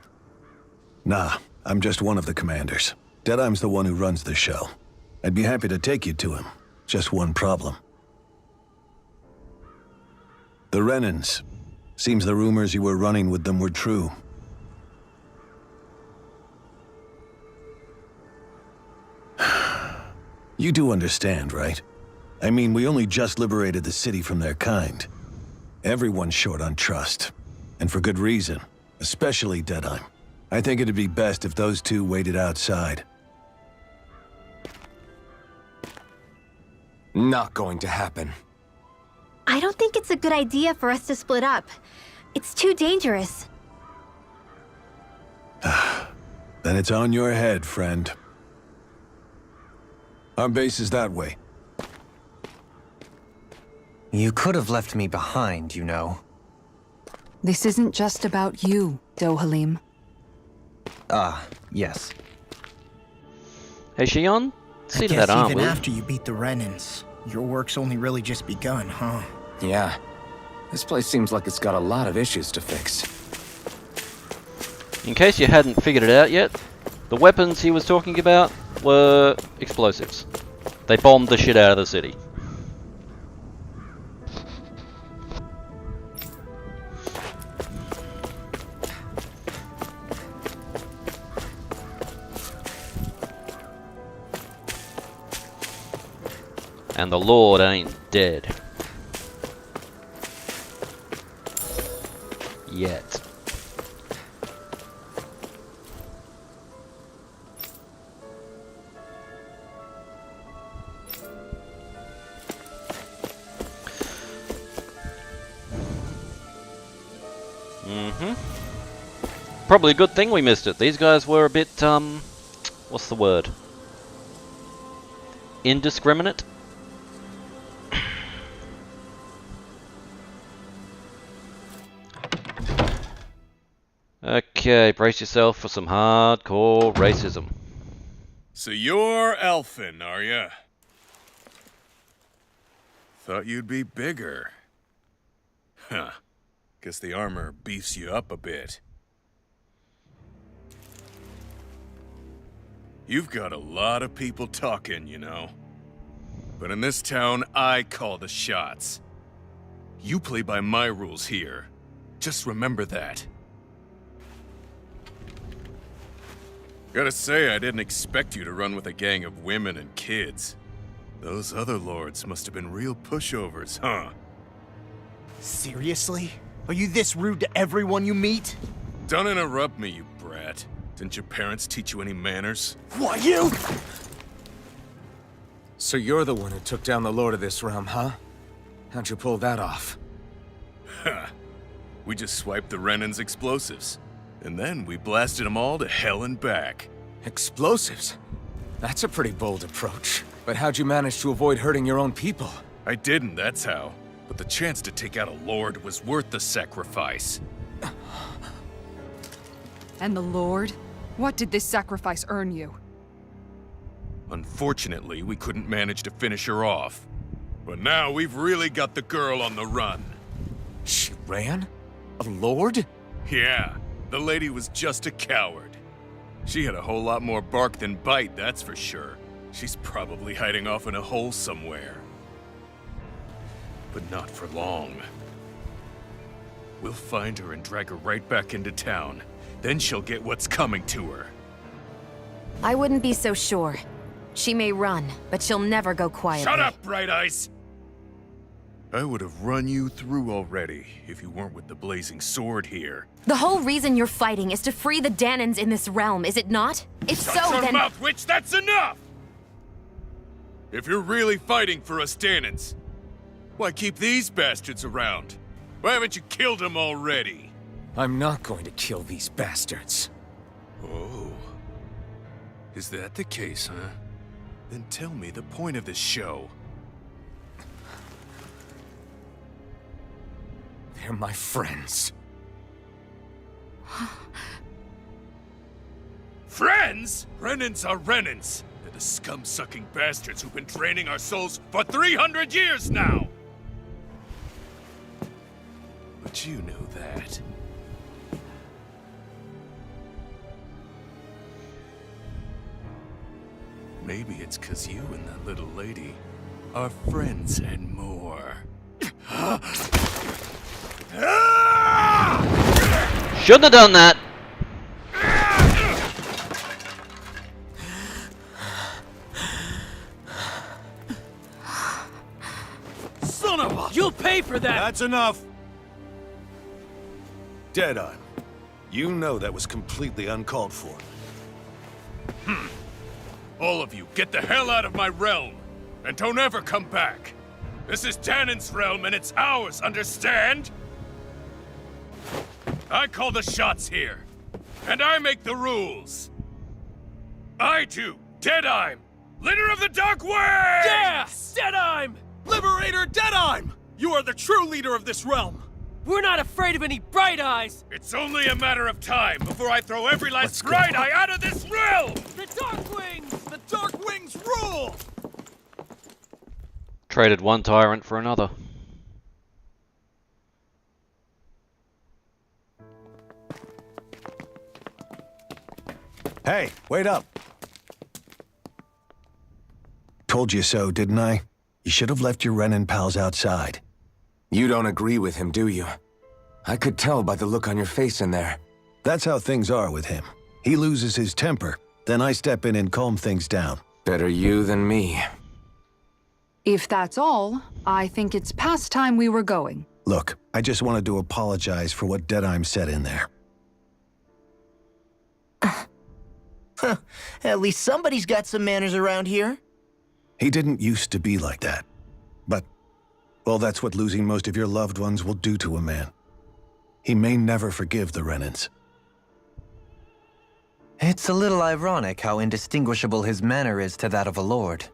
Nah, I'm just one of the commanders. Deadheim's the one who runs the show. I'd be happy to take you to him. Just one problem. The Renans. Seems the rumors you were running with them were true. You do understand, right? I mean, we only just liberated the city from their kind. Everyone's short on trust. And for good reason. Especially Deadheim. I think it'd be best if those two waited outside. Not going to happen. I don't think it's a good idea for us to split up. It's too dangerous. Then it's on your head, friend. Our base is that way. You could have left me behind, you know. This isn't just about you, Dohalim. Ah, yes. Hey, Shion? See I to guess that arm, even will you? after you beat the Renans, your work's only really just begun, huh? Yeah. This place seems like it's got a lot of issues to fix. In case you hadn't figured it out yet, the weapons he was talking about were explosives. They bombed the shit out of the city. And the Lord ain't dead. yet. Probably a good thing we missed it. These guys were a bit, what's the word? Indiscriminate? Okay, brace yourself for some hardcore racism. So you're elfin, are ya? Thought you'd be bigger. Huh. Guess the armor beefs you up a bit. You've got a lot of people talking, you know. But in this town, I call the shots. You play by my rules here. Just remember that. Gotta say, I didn't expect you to run with a gang of women and kids. Those other lords must have been real pushovers, huh? Seriously? Are you this rude to everyone you meet? Don't interrupt me, you brat. Didn't your parents teach you any manners? Why, you? So you're the one who took down the Lord of this realm, huh? How'd you pull that off? Ha! We just swiped the Renan's explosives. And then we blasted them all to hell and back. Explosives? That's a pretty bold approach. But how'd you manage to avoid hurting your own people? I didn't, that's how. But the chance to take out a lord was worth the sacrifice. And the Lord? What did this sacrifice earn you? Unfortunately, we couldn't manage to finish her off. But now we've really got the girl on the run. She ran? A lord? Yeah, the lady was just a coward. She had a whole lot more bark than bite, that's for sure. She's probably hiding off in a hole somewhere. But not for long. We'll find her and drag her right back into town. Then she'll get what's coming to her. I wouldn't be so sure. She may run, but she'll never go quietly. Shut up, Bright Eyes! I would have run you through already if you weren't with the blazing sword here. The whole reason you're fighting is to free the Danans in this realm, is it not? If so, Shut your then— mouth, witch! That's enough! If you're really fighting for us Danans, why keep these bastards around? Why haven't you killed them already? I'm not going to kill these bastards. Oh. Is that the case, huh? Then tell me the point of this show. They're my friends. Friends? Renans are Renans. They're the scum-sucking bastards who've been draining our souls for 300 years now! But you knew that. Maybe it's 'cause you and that little lady are friends and more. Shouldn't have done that! Son of a— You'll pay for that! That's enough! Deadeye, you know that was completely uncalled for. All of you, get the hell out of my realm! And don't ever come back! This is Danan's realm and it's ours, understand? I call the shots here. And I make the rules. I do, Deadeye, leader of the Dark Wings! Yeah! Deadeye! Liberator Deadeye! You are the true leader of this realm! We're not afraid of any Bright Eyes! It's only a matter of time before I throw every last Bright Eye out of this realm! The Dark Wings! The Dark Wings rule! Traded one tyrant for another. Hey, wait up. Told you so, didn't I? You should have left your Renan pals outside. You don't agree with him, do you? I could tell by the look on your face in there. That's how things are with him. He loses his temper, then I step in and calm things down. Better you than me. If that's all, I think it's past time we were going. Look, I just wanted to apologize for what Deadeye said in there. At least somebody's got some manners around here. He didn't used to be like that. But, well, that's what losing most of your loved ones will do to a man. He may never forgive the Renans. It's a little ironic how indistinguishable his manner is to that of a lord.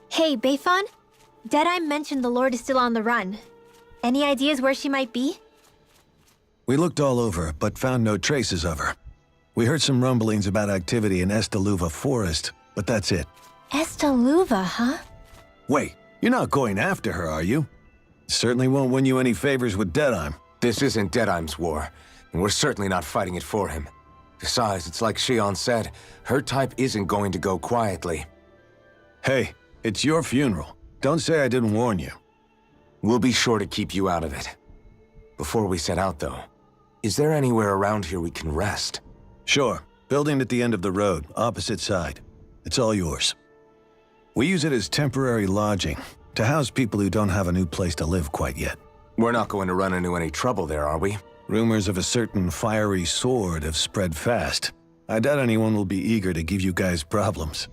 Hey, Bayfon? Deadeye mentioned the Lord is still on the run. Any ideas where she might be? We looked all over, but found no traces of her. We heard some rumblings about activity in Estaluva Forest, but that's it. Estaluva, huh? Wait, you're not going after her, are you? Certainly won't win you any favors with Deadeye. This isn't Deadeye's war, and we're certainly not fighting it for him. Besides, it's like Shion said, her type isn't going to go quietly. Hey, it's your funeral. Don't say I didn't warn you. We'll be sure to keep you out of it. Before we set out, though, is there anywhere around here we can rest? Sure. Building at the end of the road, opposite side. It's all yours. We use it as temporary lodging, to house people who don't have a new place to live quite yet. We're not going to run into any trouble there, are we? Rumors of a certain fiery sword have spread fast. I doubt anyone will be eager to give you guys problems.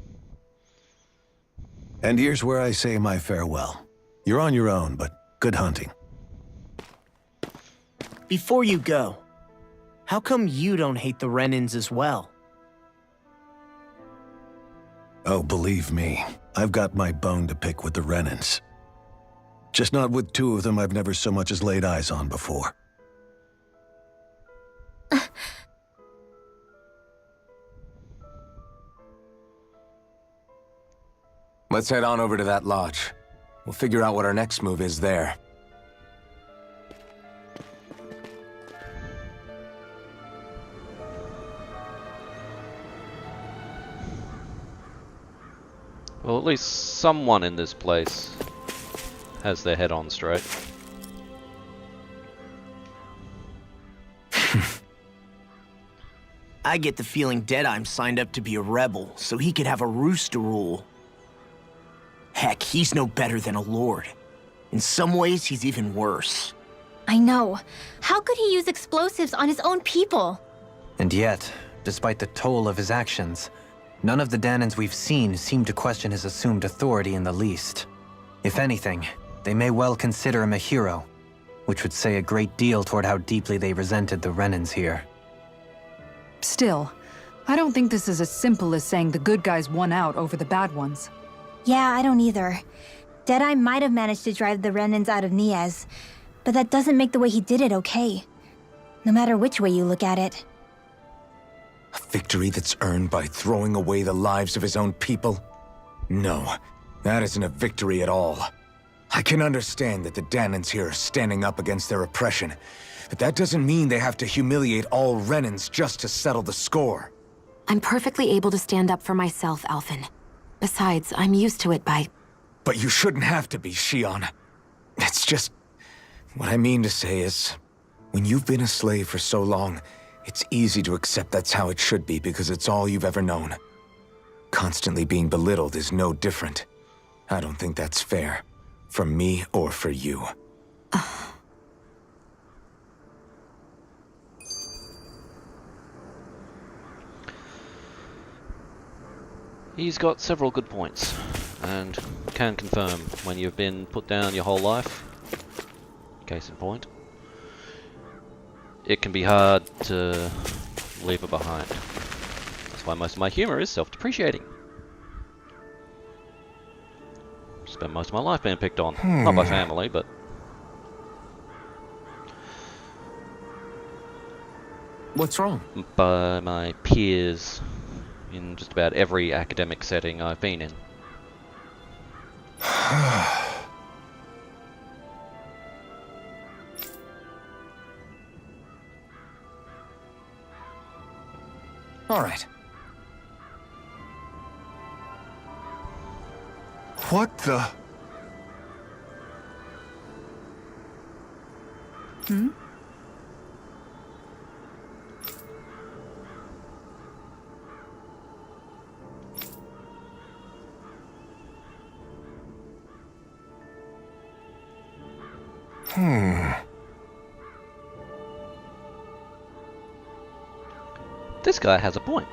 And here's where I say my farewell. You're on your own, but good hunting. Before you go, how come you don't hate the Renans as well? Oh, believe me, I've got my bone to pick with the Renans. Just not with two of them I've never so much as laid eyes on before. Let's head on over to that lodge. We'll figure out what our next move is there. Well, at least someone in this place has their head on straight. I get the feeling Deadeye signed up to be a rebel, so he could have a roost to rule. Heck, he's no better than a lord. In some ways, he's even worse. I know. How could he use explosives on his own people? And yet, despite the toll of his actions, none of the Danans we've seen seem to question his assumed authority in the least. If anything, they may well consider him a hero, which would say a great deal toward how deeply they resented the Renans here. Still, I don't think this is as simple as saying the good guys won out over the bad ones. Yeah, I don't either. Deadeye might have managed to drive the Renans out of Niaz, but that doesn't make the way he did it okay. No matter which way you look at it. A victory that's earned by throwing away the lives of his own people? No, that isn't a victory at all. I can understand that the Danans here are standing up against their oppression, but that doesn't mean they have to humiliate all Renans just to settle the score. I'm perfectly able to stand up for myself, Alphen. Besides, I'm used to it by... But you shouldn't have to be, Shion. It's just... What I mean to say is, when you've been a slave for so long, it's easy to accept that's how it should be because it's all you've ever known. Constantly being belittled is no different. I don't think that's fair. For me or for you. He's got several good points, and can confirm when you've been put down your whole life, case in point, it can be hard to leave it behind. That's why most of my humor is self-depreciating. Spent most of my life being picked on, not by family, but... What's wrong? by my peers in just about every academic setting I've been in. All right. What the... Hmm? This guy has a point.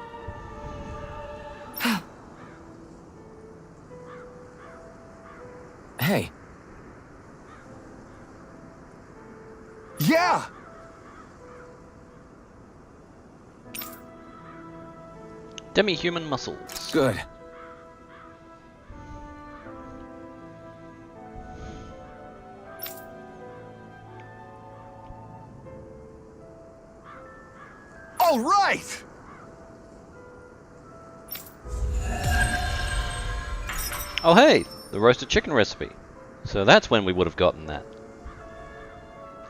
Hey, Yeah! Demi-human muscles. good. All right! Oh hey, the roasted chicken recipe. So that's when we would have gotten that.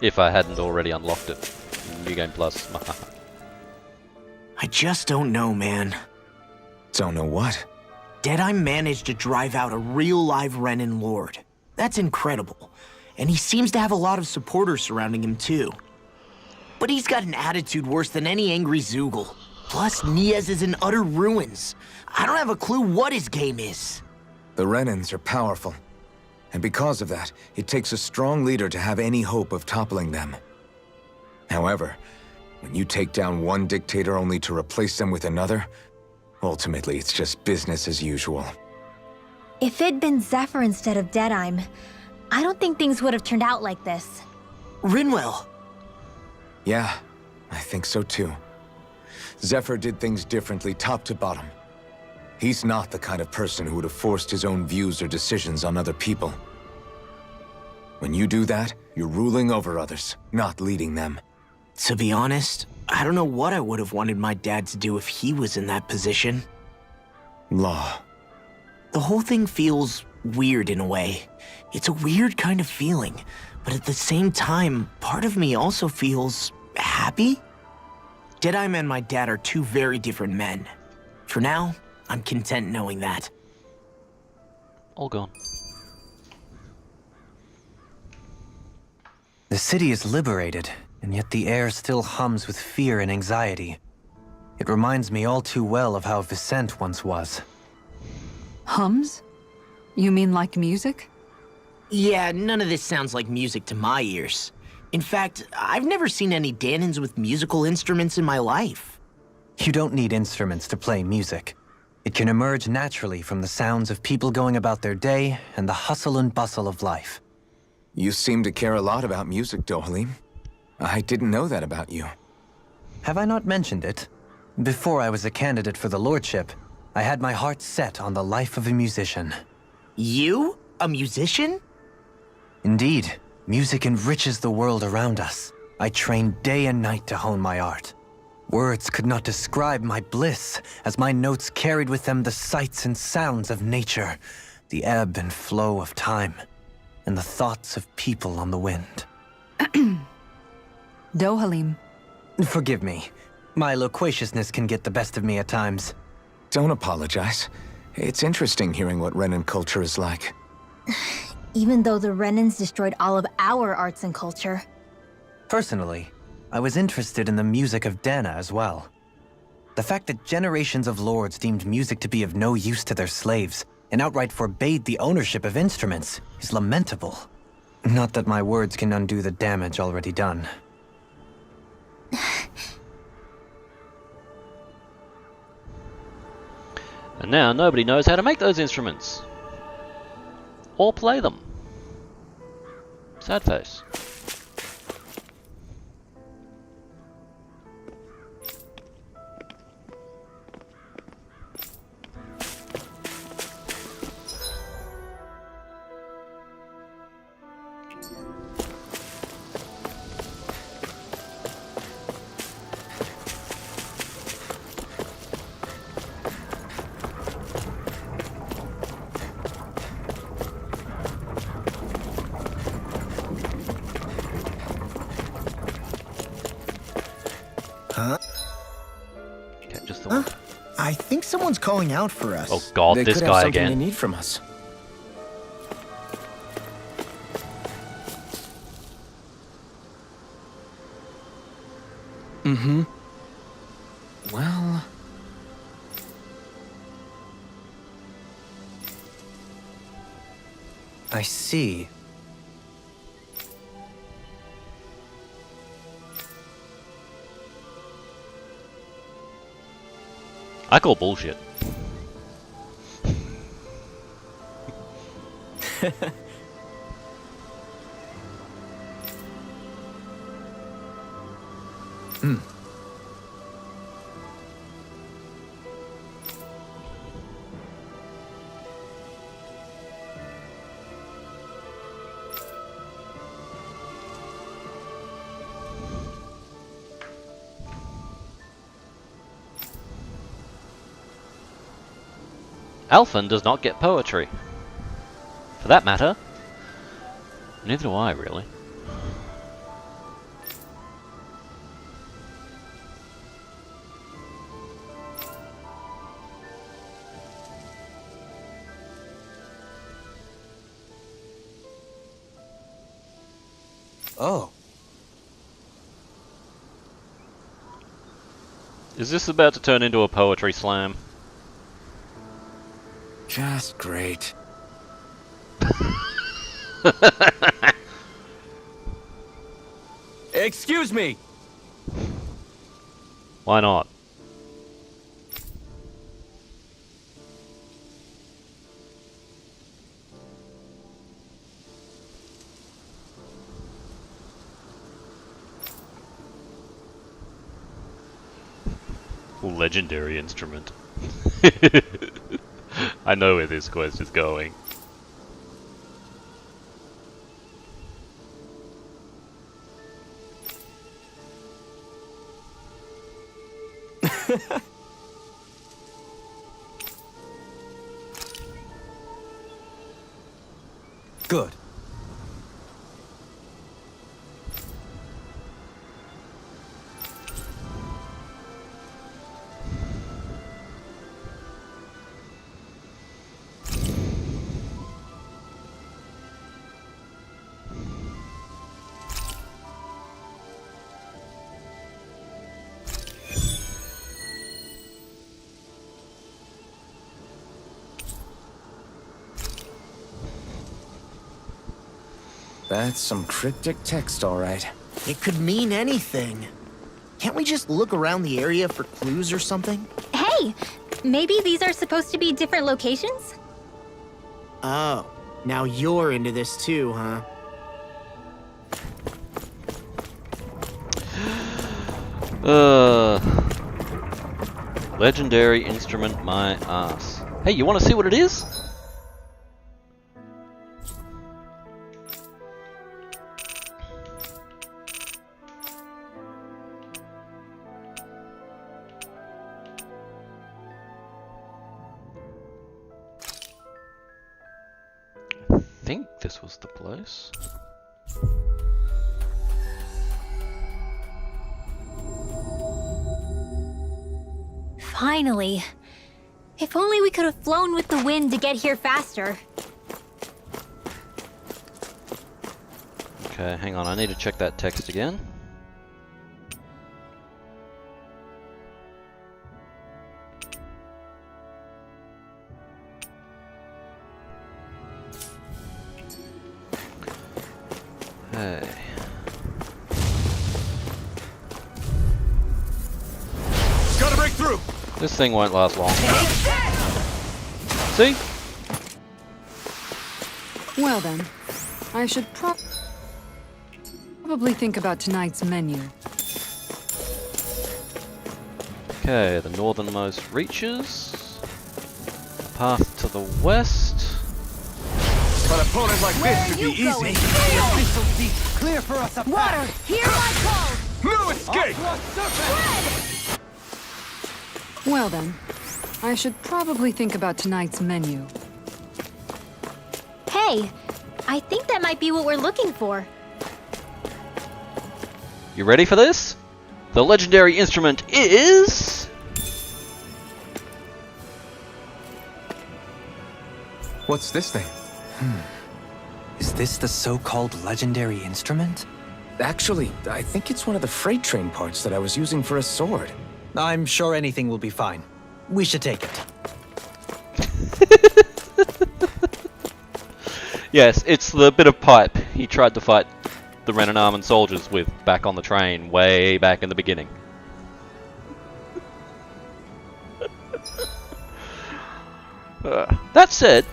If I hadn't already unlocked it. New Game Plus. I just don't know, man. Don't know what? Deadeye managed to drive out a real live Renin Lord. That's incredible. And he seems to have a lot of supporters surrounding him too. But he's got an attitude worse than any angry Zoogle. Plus, Niaz is in utter ruins. I don't have a clue what his game is. The Renins are powerful. And because of that, it takes a strong leader to have any hope of toppling them. However, when you take down one dictator only to replace them with another, ultimately it's just business as usual. If it'd been Zephyr instead of Deadeye, I don't think things would have turned out like this. Rinwell. Yeah, I think so too. Zephyr did things differently top to bottom. He's not the kind of person who would have forced his own views or decisions on other people. When you do that, you're ruling over others, not leading them. To be honest, I don't know what I would have wanted my dad to do if he was in that position. Law. The whole thing feels weird in a way. It's a weird kind of feeling, but at the same time, part of me also feels happy. Deadeye and my dad are two very different men. For now, I'm content knowing that. All gone. The city is liberated, and yet the air still hums with fear and anxiety. It reminds me all too well of how Vicente once was. Hums? You mean like music? Yeah, none of this sounds like music to my ears. In fact, I've never seen any Danins with musical instruments in my life. You don't need instruments to play music. It can emerge naturally from the sounds of people going about their day and the hustle and bustle of life. You seem to care a lot about music, Dohalim. I didn't know that about you. Have I not mentioned it? Before I was a candidate for the lordship, I had my heart set on the life of a musician. You? A musician? Indeed, music enriches the world around us. I trained day and night to hone my art. Words could not describe my bliss, as my notes carried with them the sights and sounds of nature, the ebb and flow of time, and the thoughts of people on the wind. Dohalim. Forgive me. My loquaciousness can get the best of me at times. Don't apologize. It's interesting hearing what Renin culture is like. Even though the Renins destroyed all of our arts and culture. Personally, I was interested in the music of Dana as well. The fact that generations of lords deemed music to be of no use to their slaves and outright forbade the ownership of instruments is lamentable. Not that my words can undo the damage already done. And now nobody knows how to make those instruments. Or play them. Sad face. Okay, just the one. I think someone's calling out for us. Oh god, They this could have guy something again. they need from us. Mm-hmm. Well... I see. I call bullshit. Alphen does not get poetry. For that matter, neither do I, really. Oh. Is this about to turn into a poetry slam? Just great. Excuse me! Why not? Legendary instrument. I know where this quest is going. Good. That's some cryptic text, all right. It could mean anything. Can't we just look around the area for clues or something? Hey, maybe these are supposed to be different locations? Oh, now you're into this too, huh? Legendary instrument, my ass. Hey, you want to see what it is? I think this was the place. Finally. If only we could have flown with the wind to get here faster. Okay, hang on, I need to check that text again. Hey. Gotta break through! This thing won't last long. See? Well then, I should probably think about tonight's menu. Okay, the northernmost reaches. Path to the west. An opponent like this should be easy. Clear for us up Water, hear my call! No escape! Well then, I should probably think about tonight's menu. Hey, I think that might be what we're looking for. You ready for this? The legendary instrument is... What's this thing? Is this the so-called legendary instrument? Actually, I think it's one of the freight train parts that I was using for a sword. I'm sure anything will be fine. We should take it. Yes, it's the bit of pipe he tried to fight the Ren and Armin soldiers with back on the train way back in the beginning. That said,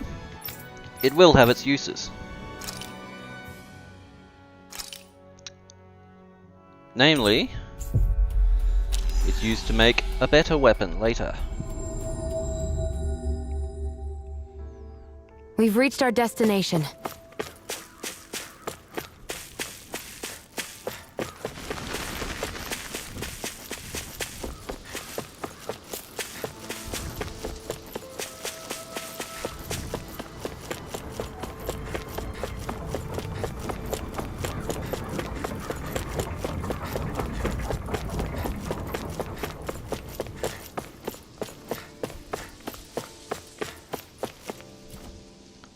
it will have its uses. Namely, it's used to make a better weapon later. We've reached our destination.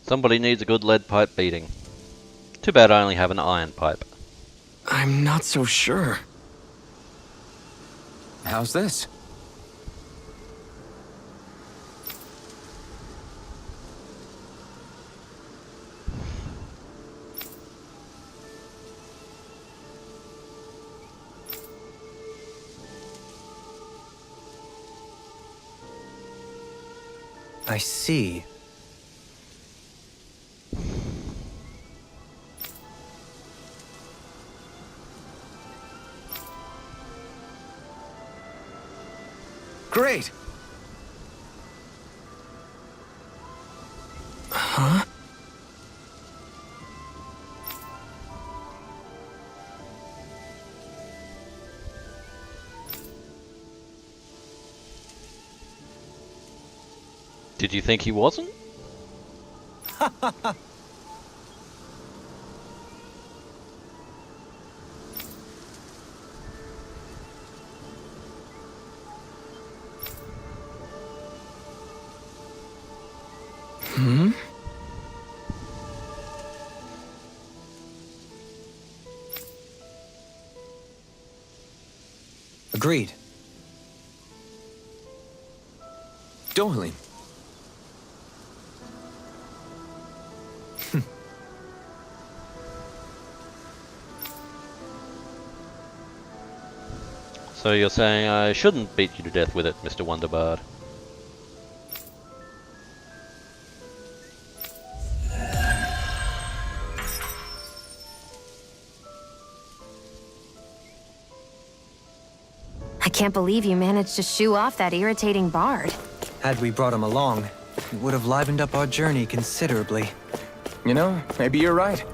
Somebody needs a good lead pipe beating. Too bad I only have an iron pipe. I'm not so sure. How's this? I see. Great! Huh? Did you think he wasn't? Hmm? Agreed. Dohalim. So you're saying I shouldn't beat you to death with it, Mr. Wonderbard? I can't believe you managed to shoo off that irritating bard. Had we brought him along, it would have livened up our journey considerably. You know, maybe you're right.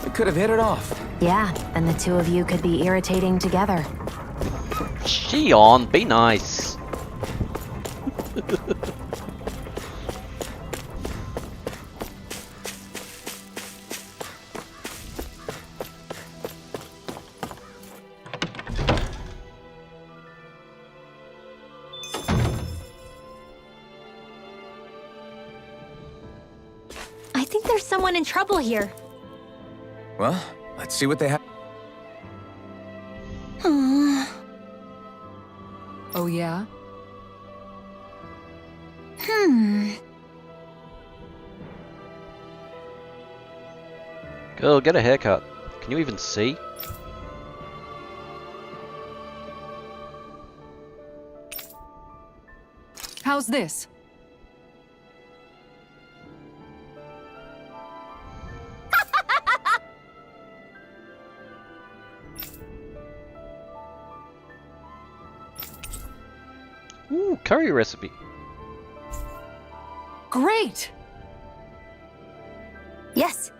We could have hit it off. Yeah, and the two of you could be irritating together. Shion, be nice. I think there's someone in trouble here. Well, let's see what they have. Oh yeah? Girl, get a haircut. Can you even see? How's this? Ooh, curry recipe. Great! Yes.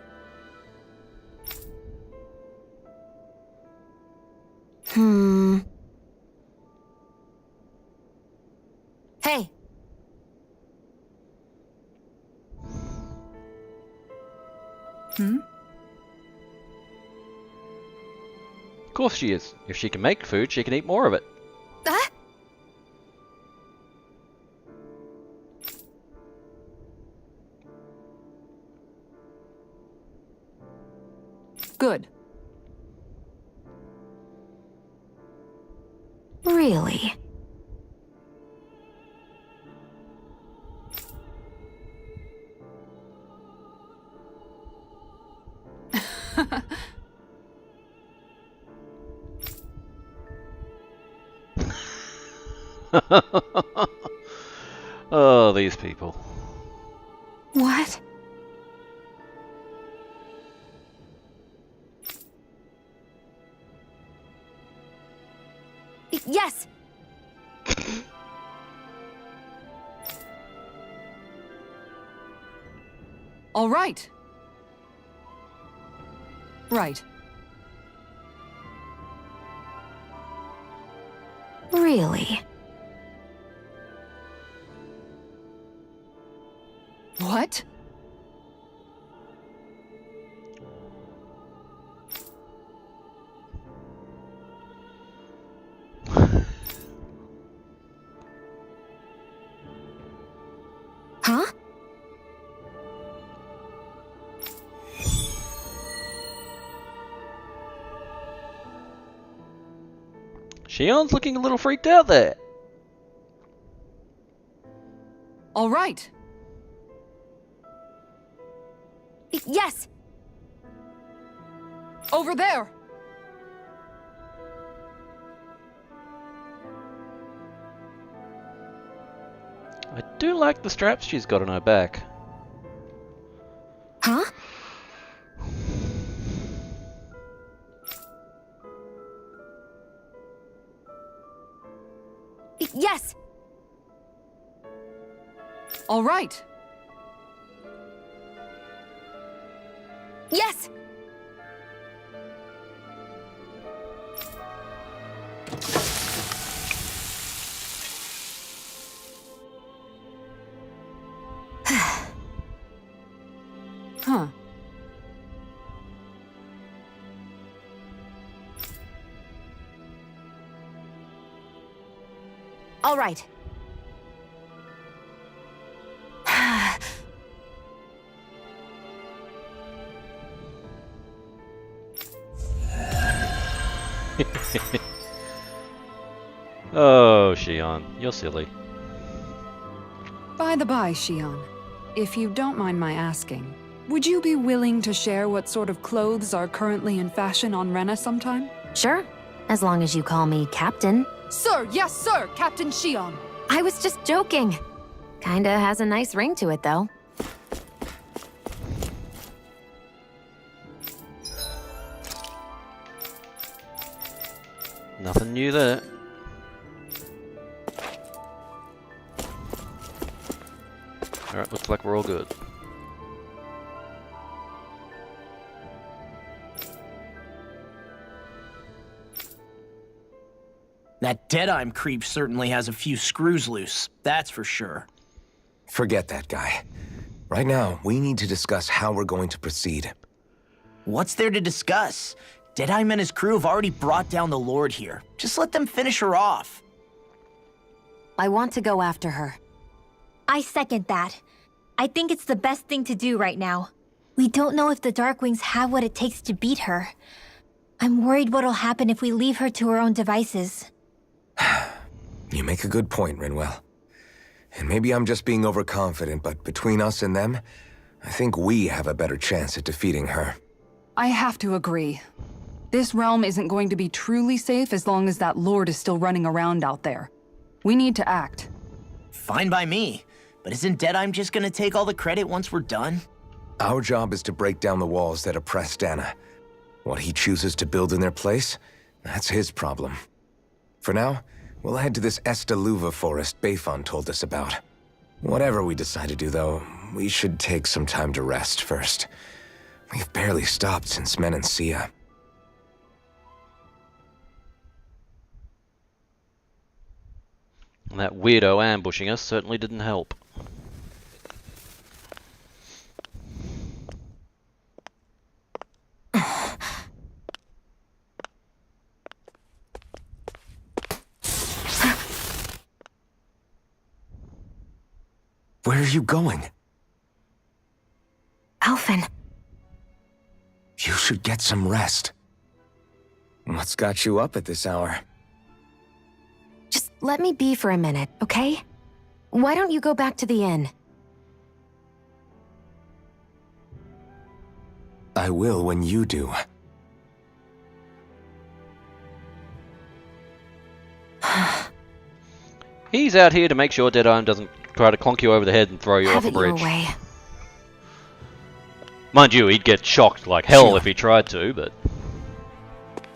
Hey. Of course she is. If she can make food, she can eat more of it. Good. Really? these people. What? Yes! All right. Right. Really? What? Huh? Shion's looking a little freaked out there. All right. Yes! Over there. I do like the straps she's got on her back. Huh? Yes! All right. Yes! Huh. All right. Oh, Shion, you're silly. By the by, Shion, if you don't mind my asking, would you be willing to share what sort of clothes are currently in fashion on Rena sometime? Sure, as long as you call me Captain. Sir, yes, sir, Captain Shion. I was just joking. Kinda has a nice ring to it, though. Nothing new there. Alright, looks like we're all good. That Deadeye creep certainly has a few screws loose, that's for sure. Forget that guy. Right now, we need to discuss how we're going to proceed. What's there to discuss? Deadeye and his crew have already brought down the Lord here. Just let them finish her off. I want to go after her. I second that. I think it's the best thing to do right now. We don't know if the Darkwings have what it takes to beat her. I'm worried what'll happen if we leave her to her own devices. You make a good point, Rinwell. And maybe I'm just being overconfident, but between us and them, I think we have a better chance at defeating her. I have to agree. This realm isn't going to be truly safe as long as that Lord is still running around out there. We need to act. Fine by me. But isn't Deadeye just gonna take all the credit once we're done? Our job is to break down the walls that oppress Dana. What he chooses to build in their place, that's his problem. For now, we'll head to this Estaluva forest Bayfon told us about. Whatever we decide to do, though, we should take some time to rest first. We've barely stopped since Menancia. And that weirdo ambushing us certainly didn't help. Where are you going? Alphen. You should get some rest. What's got you up at this hour? Just let me be for a minute, okay? Why don't you go back to the inn? I will when you do. He's out here to make sure Deadeye doesn't try to clonk you over the head and throw you Have off a it your bridge. way. Mind you, he'd get shocked like hell Sure. if he tried to, but...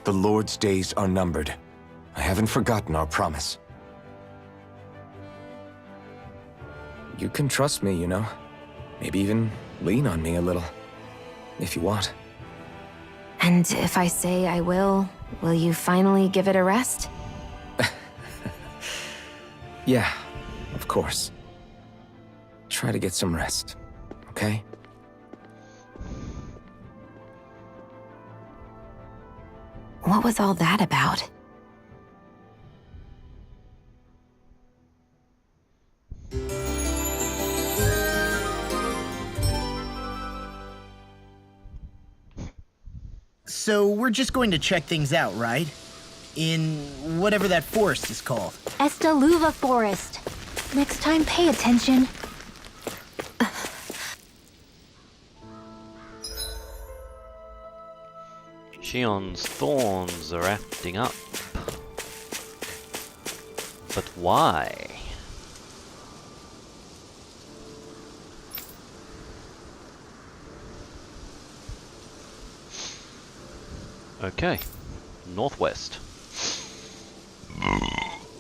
The Lord's days are numbered. I haven't forgotten our promise. You can trust me, you know. Maybe even lean on me a little. If you want. And if I say I will you finally give it a rest? Yeah, of course. Try to get some rest, okay? What was all that about? So we're just going to check things out, right? In whatever that forest is called. Estaluva Forest. Next time, pay attention. Shion's thorns are acting up. But why? Okay, northwest.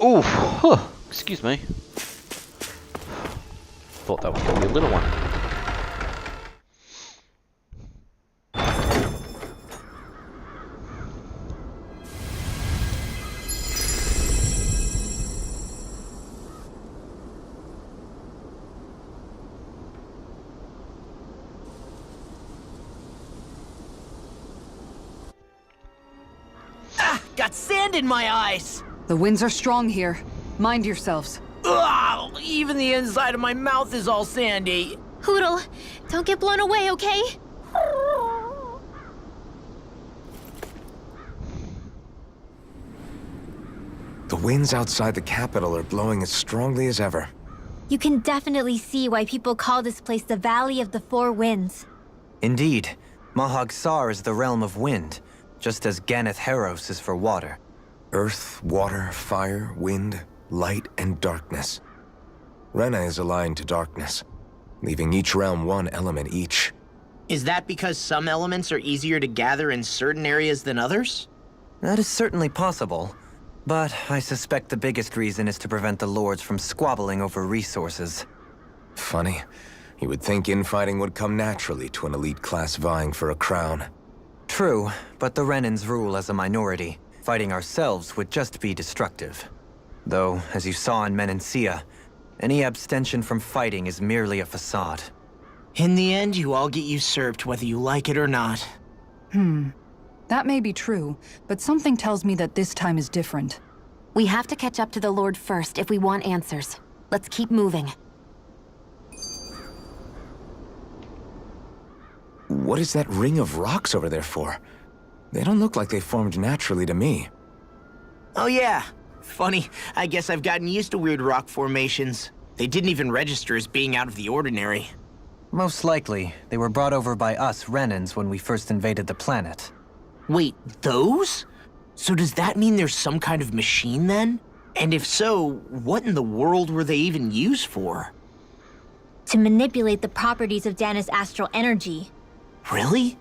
Ooh, huh, excuse me. Thought that was gonna be a little one. Got sand in my eyes! The winds are strong here. Mind yourselves. Ugh, even the inside of my mouth is all sandy. Hoodle, don't get blown away, okay? The winds outside the capital are blowing as strongly as ever. You can definitely see why people call this place the Valley of the Four Winds. Indeed, Mahag Sar is the realm of wind, just as Ganeth Heros is for water. Earth, water, fire, wind, light, and darkness. Rena is aligned to darkness, leaving each realm one element each. Is that because some elements are easier to gather in certain areas than others? That is certainly possible, but I suspect the biggest reason is to prevent the lords from squabbling over resources. Funny. You would think infighting would come naturally to an elite class vying for a crown. True, but the Renans rule as a minority. Fighting ourselves would just be destructive. Though, as you saw in Menancia, any abstention from fighting is merely a facade. In the end, you all get usurped whether you like it or not. That may be true, but something tells me that this time is different. We have to catch up to the Lord first if we want answers. Let's keep moving. What is that ring of rocks over there for? They don't look like they formed naturally to me. Oh yeah. Funny, I guess I've gotten used to weird rock formations. They didn't even register as being out of the ordinary. Most likely, they were brought over by us Renans when we first invaded the planet. Wait, those? So does that mean there's some kind of machine then? And if so, what in the world were they even used for? To manipulate the properties of Dana's astral energy. Really?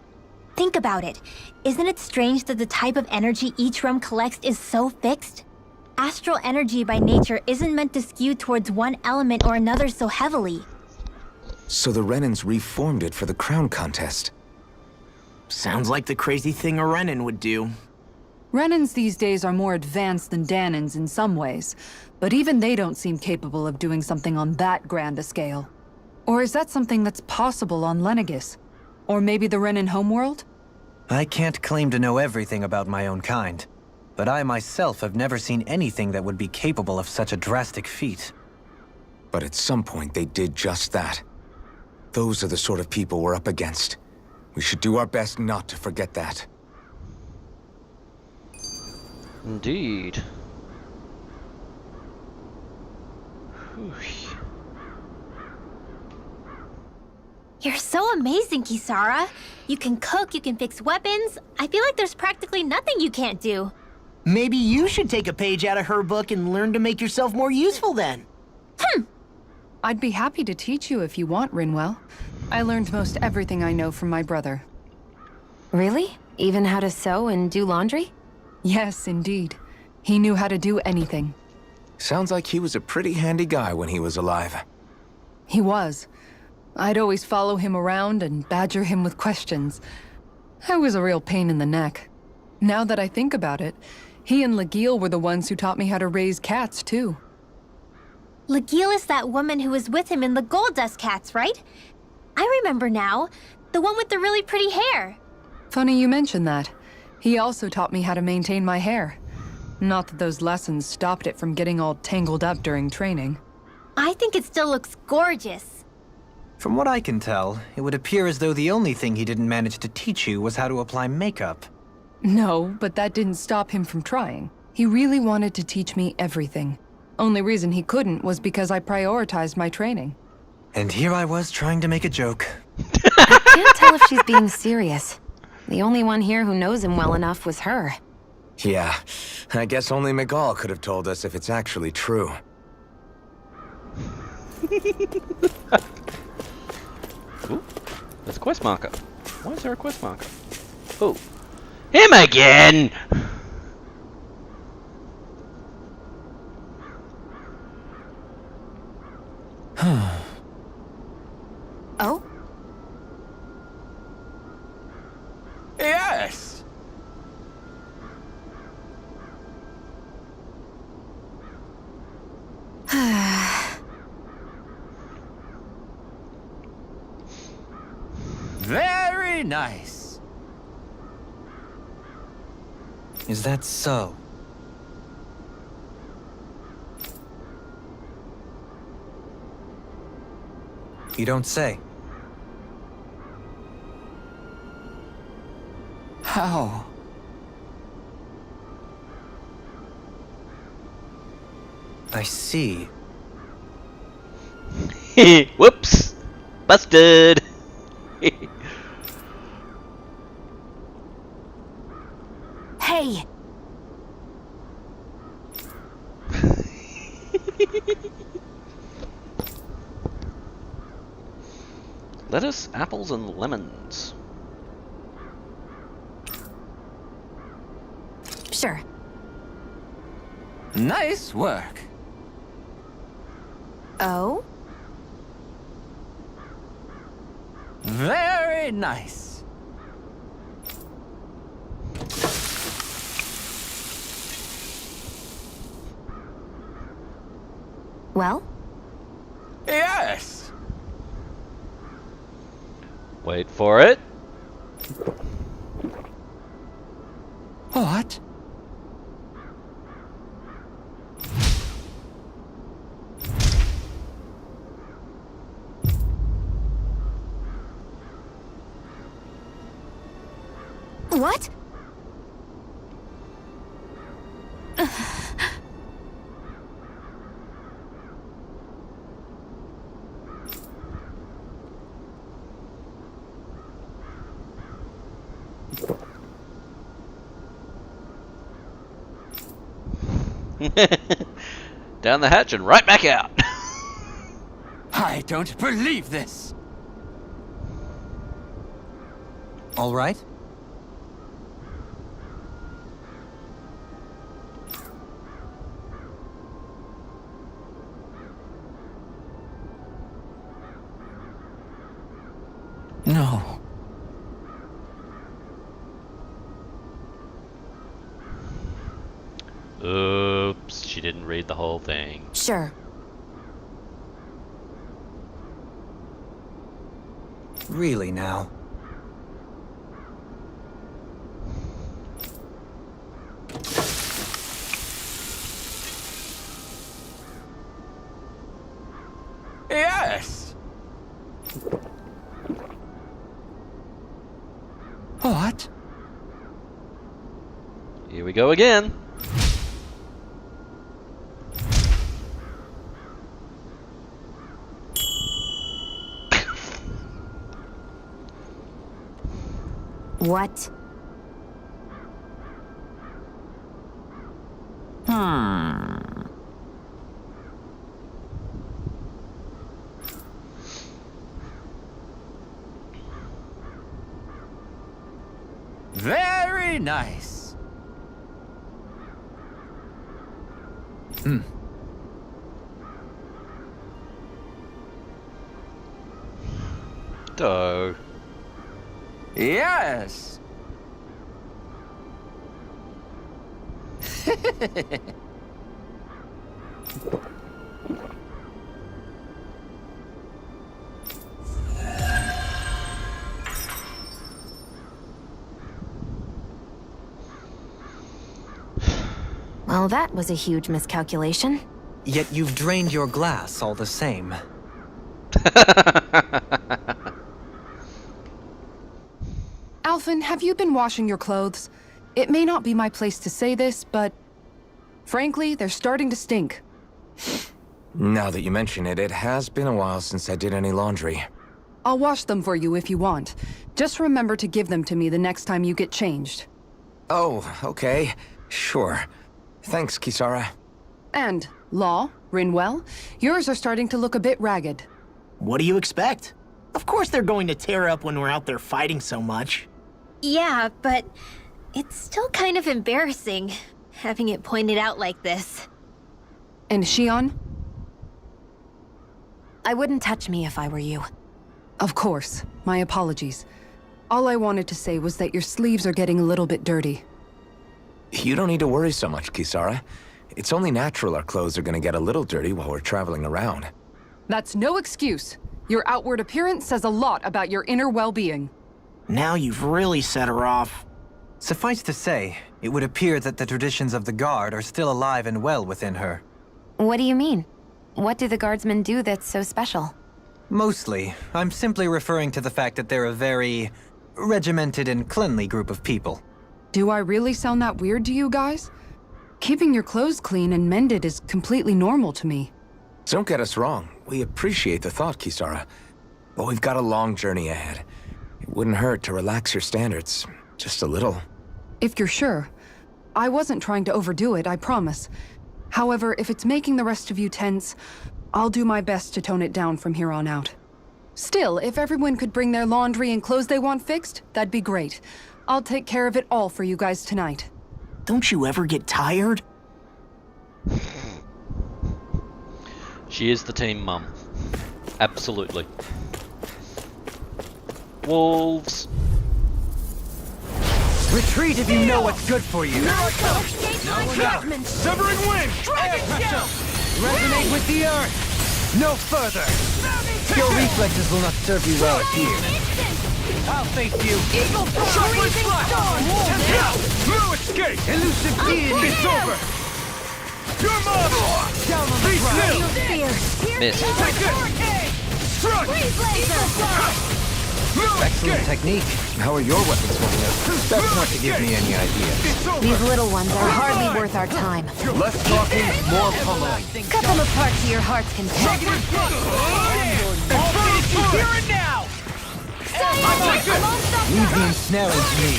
Think about it. Isn't it strange that the type of energy each realm collects is so fixed? Astral energy by nature isn't meant to skew towards one element or another so heavily. So the Renans reformed it for the crown contest. Sounds like the crazy thing a Renan would do. Renans these days are more advanced than Danans in some ways, but even they don't seem capable of doing something on that grand a scale. Or is that something that's possible on Lenegis? Or maybe the Renan homeworld? I can't claim to know everything about my own kind, but I myself have never seen anything that would be capable of such a drastic feat. But at some point they did just that. Those are the sort of people we're up against. We should do our best not to forget that. Indeed. Whew. You're so amazing, Kisara. You can cook, you can fix weapons. I feel like there's practically nothing you can't do. Maybe you should take a page out of her book and learn to make yourself more useful then. I'd be happy to teach you if you want, Rinwell. I learned most everything I know from my brother. Really? Even how to sew and do laundry? Yes, indeed. He knew how to do anything. Sounds like he was a pretty handy guy when he was alive. He was. I'd always follow him around and badger him with questions. I was a real pain in the neck. Now that I think about it, he and Legil were the ones who taught me how to raise cats, too. Legil is that woman who was with him in the Gold Dust Cats, right? I remember now. The one with the really pretty hair. Funny you mention that. He also taught me how to maintain my hair. Not that those lessons stopped it from getting all tangled up during training. I think it still looks gorgeous. From what I can tell, it would appear as though the only thing he didn't manage to teach you was how to apply makeup. No, but that didn't stop him from trying. He really wanted to teach me everything. Only reason he couldn't was because I prioritized my training. And here I was trying to make a joke. I can't tell if she's being serious. The only one here who knows him well enough was her. Yeah, I guess only Miguel could have told us if it's actually true. Ooh, there's a quest marker. Why is there a quest marker? Oh, him again! Oh? Yes! Very nice. Is that so? You don't say. How? I see. Whoops! Busted! Hey! Lettuce, apples, and lemons. Sure. Nice work. Oh? Very nice. Well? Yes! Wait for it. What? What? Down the hatch and right back out. I don't believe this. All right? No. Oops, she didn't read the whole thing. Sure. Really now? Yes! What? Here we go again. What? Very nice. Doe. Yes. Well, that was a huge miscalculation. Yet you've drained your glass all the same. Alphen, have you been washing your clothes? It may not be my place to say this, but frankly, they're starting to stink. Now that you mention it, it has been a while since I did any laundry. I'll wash them for you if you want. Just remember to give them to me the next time you get changed. Oh, okay. Sure. Thanks, Kisara. And, Law, Rinwell, yours are starting to look a bit ragged. What do you expect? Of course they're going to tear up when we're out there fighting so much. Yeah, but it's still kind of embarrassing, having it pointed out like this. And Shion? I wouldn't touch me if I were you. Of course. My apologies. All I wanted to say was that your sleeves are getting a little bit dirty. You don't need to worry so much, Kisara. It's only natural our clothes are gonna get a little dirty while we're traveling around. That's no excuse. Your outward appearance says a lot about your inner well-being. Now you've really set her off. Suffice to say, it would appear that the traditions of the Guard are still alive and well within her. What do you mean? What do the guardsmen do that's so special? Mostly, I'm simply referring to the fact that they're a very regimented and cleanly group of people. Do I really sound that weird to you guys? Keeping your clothes clean and mended is completely normal to me. Don't get us wrong. We appreciate the thought, Kisara. But we've got a long journey ahead. It wouldn't hurt to relax your standards. Just a little. If you're sure. I wasn't trying to overdo it, I promise. However, if it's making the rest of you tense, I'll do my best to tone it down from here on out. Still, if everyone could bring their laundry and clothes they want fixed, that'd be great. I'll take care of it all for you guys tonight. Don't you ever get tired? She is the team mum. Absolutely. Wolves. Retreat if you know what's good for you. Severing wind! Resonate with the earth! No further! Your reflexes will not serve you well here. I'll face you! Eagle Frost! Freezing Storm! No escape! Elusive deity! It's over! You're mine! Down on the ground! Miss. Strike! No Excellent escape! technique. How are your weapons holding up? That's not to give me any ideas. It's over! These little ones are hardly worth our time. Less talking, more pummeling. Cut them apart to your heart's content. Here and now! Leave the ensnaring to me.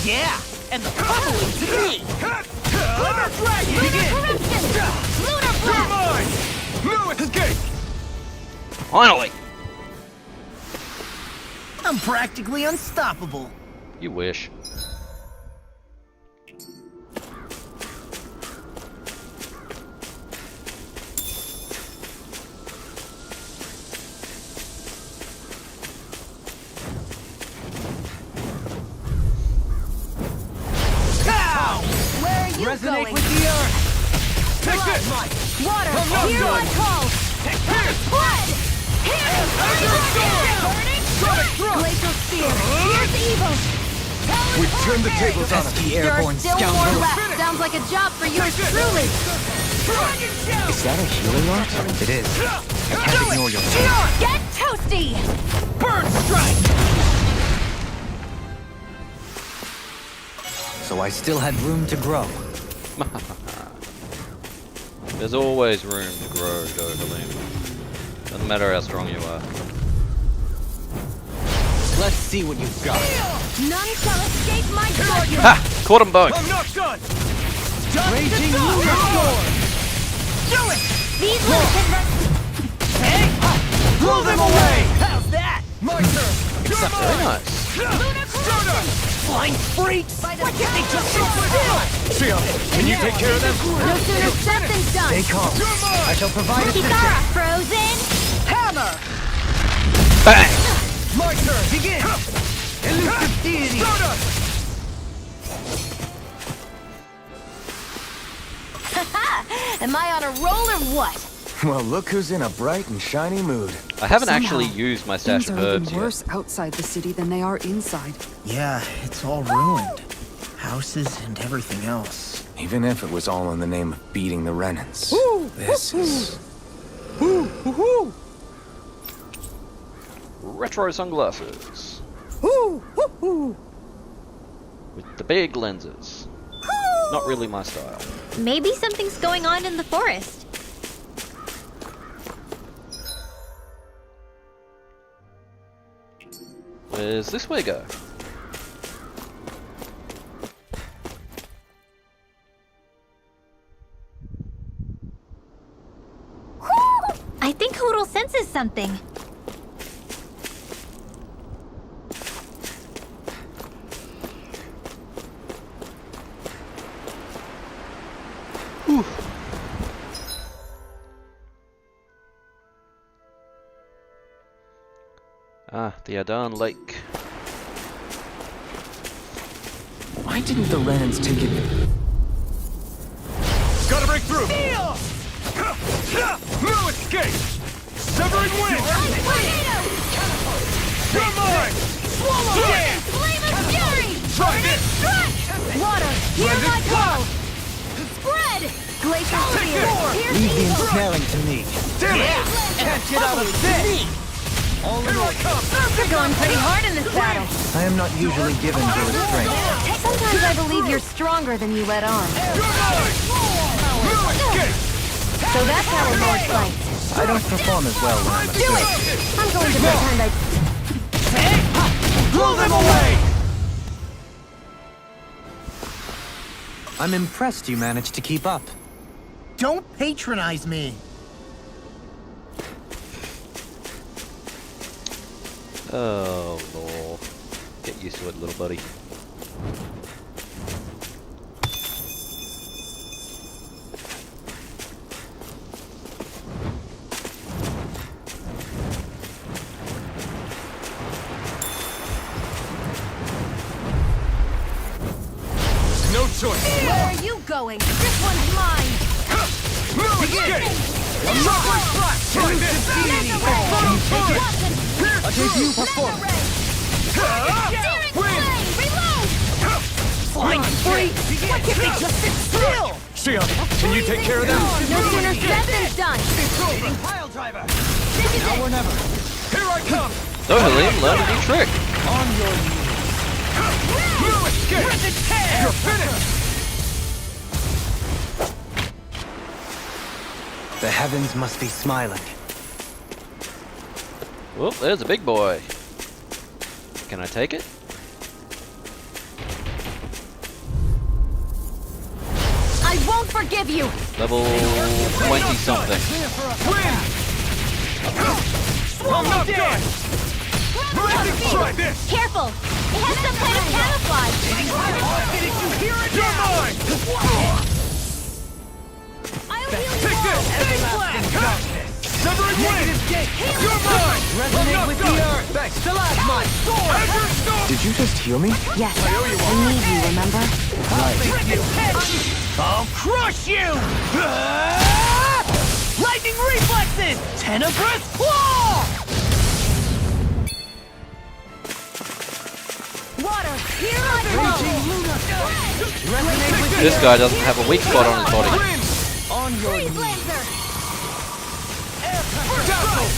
Yeah, and the pummeling to me! Lunar Dragon! Lunar You're Blast! mine! No escape! Finally! I'm practically unstoppable. You wish. Where are you Resonate going? with the earth! Take this! Water! not Here done. I call! Blood! Here! Sonic thrust! Glacial Spear! Here's Evo! We've turned the tables on him. Pesky There are airborne still more scoundrel. left! Sounds like a job for yours truly! Is that a healing art? It is. I can't ignore your pain. Get toasty! Bird strike! So I still had room to grow. There's always room to grow, Dogalim. Doesn't matter how strong you are. Let's see what you've got. None shall escape my judgment! Ha! Caught them both! I'm not done! Raging lunar storm! Do it! These little can Blow them away! How's that? My turn! You're Very mine! nice. Lunar corruption! Flying freaks! By the Why can't they power just of sit still? Shion, can you take care of them? No sooner said than done! Stay calm. I shall provide Kikara, assistance. frozen! Hammer! Bang! My turn. Begin. Elusive deity. Am I on a roll or what? Well, look who's in a bright and shiny mood. I haven't Somehow, actually used my stash Things of are herbs even yet. worse outside the city than they are inside. Yeah, it's all ruined. Houses and everything else. Even if it was all in the name of beating the Renans. This is... Retro sunglasses. With the big lenses. Not really my style. Maybe something's going on in the forest. Where's this way go? I think Hoodle senses something. Ah, the Adan Lake. Why didn't the Renans take it? Gotta break through! No escape! Severing wind! You're mine! Swallow! Yeah. Flame of fury! Try this! Water, hear my call! Spread! Glacial spear! Pierce Leave the evil! ensnaring to me. Damn it! Can't get out of this. All in Here all, I come! You're going pretty hard in this battle. I am not usually given to restraint. Sometimes I believe you're stronger than you let on. You're mine! No escape! So that's how a lord fights. I don't perform as well when I'm Do it! I'm going to pretend I... Blow them away! I'm impressed you managed to keep up. Don't patronize me. Oh, Lord. Get used to it, little buddy. No choice! Where are you going? This one's mine! No escape! Shock strike! Try this! A debut performance. Flying freaks! Why can't they just sit still? Shion, can you take care of them? No sooner said than done! Pile driver. This is Now it! or never. Here I come! So, Helene, learn a new trick. On your knees. No escape! You're finished! The heavens must be smiling. Whoop, there's a big boy. Can I take it? I won't forgive you! Level 20 something. Win! I'm not done! Try this! Careful! It has some kind of camouflage! You're mine! I'll heal you Take all! this! Severing wind! You're mine! Resonate with the earth. Thanks! Stalagmite. Azure Storm! Did you just heal me? Yes, I need you, remember? I'll crush you! Lightning reflexes! Tenebrous claw! Water, hear my call! This guy doesn't have a weak spot on his body. On your Freeze knees. Lancer! First strike!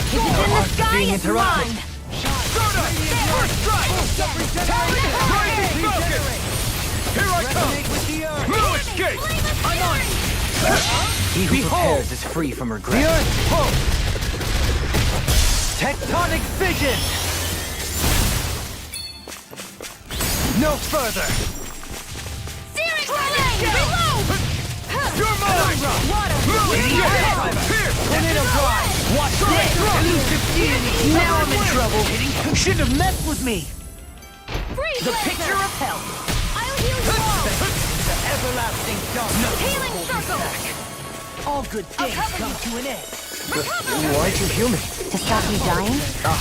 If it's in the sky, being it's interrupted. mine! Soda! First strike! Rising focus! Here I come! No escape! I'm on! He who prepares is free from regret. The earth pulse. Tectonic fission. No further. Searing flame! Reload! You're mine! Water! No escape! Here! Tornado drive. Watch this! Elusive deity! Now I'm in trouble! You shouldn't have messed with me! Freeze The laser. picture of hell! I'll heal you all. The everlasting darkness! Healing circle. All good things cover come you. to an end. Recover. Why'd you heal me? To stop you dying? Don't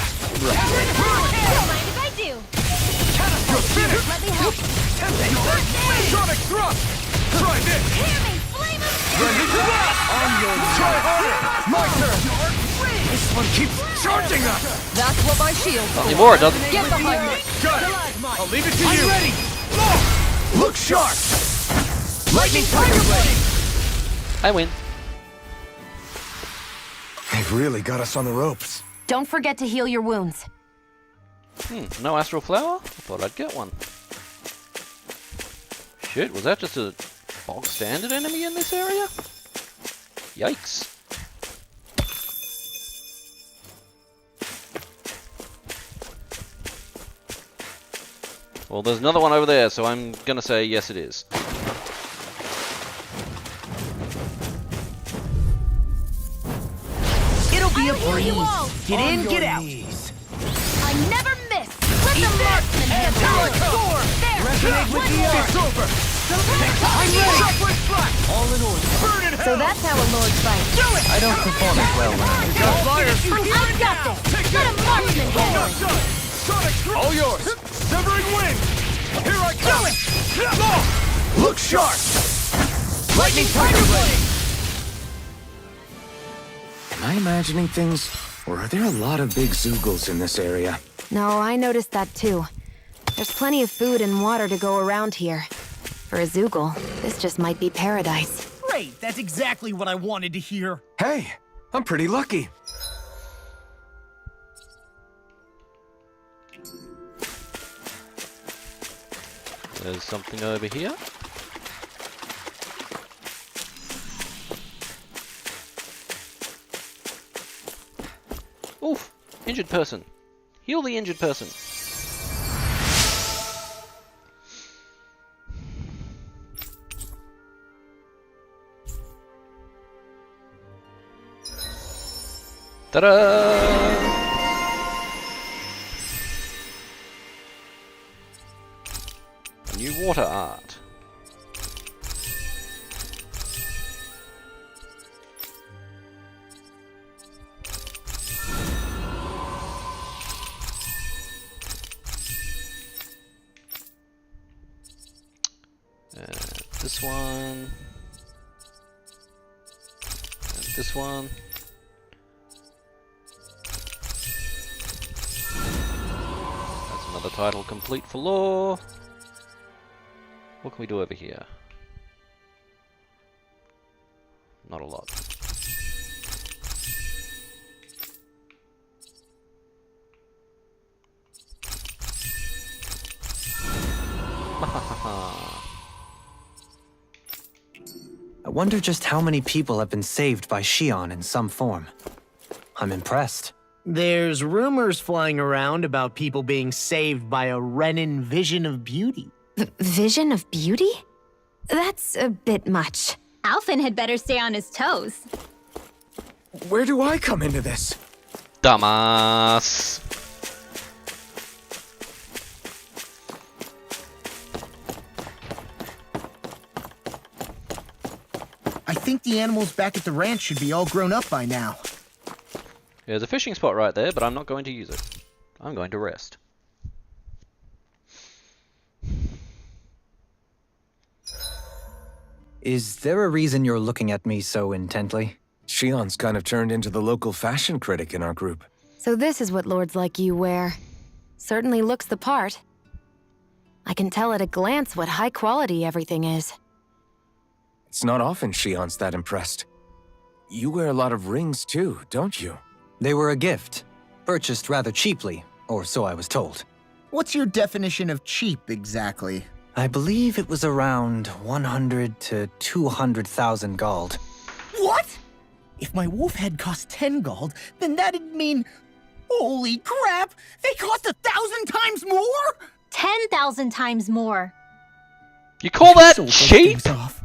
mind if I do. Let me help. Sonic thrust! Try this! Hear me, flame of Try harder! My turn! This one keeps charging us! That's what my shield Not anymore, it doesn't. Get behind me! Got it! I'll leave it to you! ready! Look sharp! Lightning Tiger Blade! I win. They've really got us on the ropes. Don't forget to heal your wounds. No astral flower? I thought I'd get one. Shit, was that just a bog standard enemy in this area? Yikes. Well, there's another one over there, so I'm gonna say yes it is. It'll be a I'll heal you all. breeze. Get in, get out. I never miss. Let the marksman handle it. Score. There. Resonate with the earth. It's over! I'm ready. Shockwave flash! All in order. Burn in hell! So that's how a lord fights. I don't perform as well when I'm I've got this. Let a marksman handle Not it. done! Sonic thrust! All yours! Severing wind! Here I come! Look sharp! Lightning Tiger Blade! Am I imagining things? Or are there a lot of big Zoogles in this area? No, I noticed that too. There's plenty of food and water to go around here. For a Zoogle, this just might be paradise. Great, that's exactly what I wanted to hear. Hey, I'm pretty lucky. There's something over here. Oof! Injured person. Heal the injured person. Ta-da! New water art. This one. And this one. That's another title complete for lore. What can we do over here? Not a lot. I wonder just how many people have been saved by Shion in some form. I'm impressed. There's rumors flying around about people being saved by a Renin vision of beauty. Vision of beauty? That's a bit much. Alphen had better stay on his toes. Where do I come into this? Dumbass! I think the animals back at the ranch should be all grown up by now. There's a fishing spot right there, but I'm not going to use it. I'm going to rest. Is there a reason you're looking at me so intently? Shion's kind of turned into the local fashion critic in our group. So this is what lords like you wear. Certainly looks the part. I can tell at a glance what high quality everything is. It's not often Shion's that impressed. You wear a lot of rings too, don't you? They were a gift, purchased rather cheaply, or so I was told. What's your definition of cheap exactly? I believe it was around 100 to 200,000 gold. What? If my wolf head cost 10 gold, then that'd mean... Holy crap! They cost 1,000 times more? 10,000 times more. You call that Sold those cheap? things off.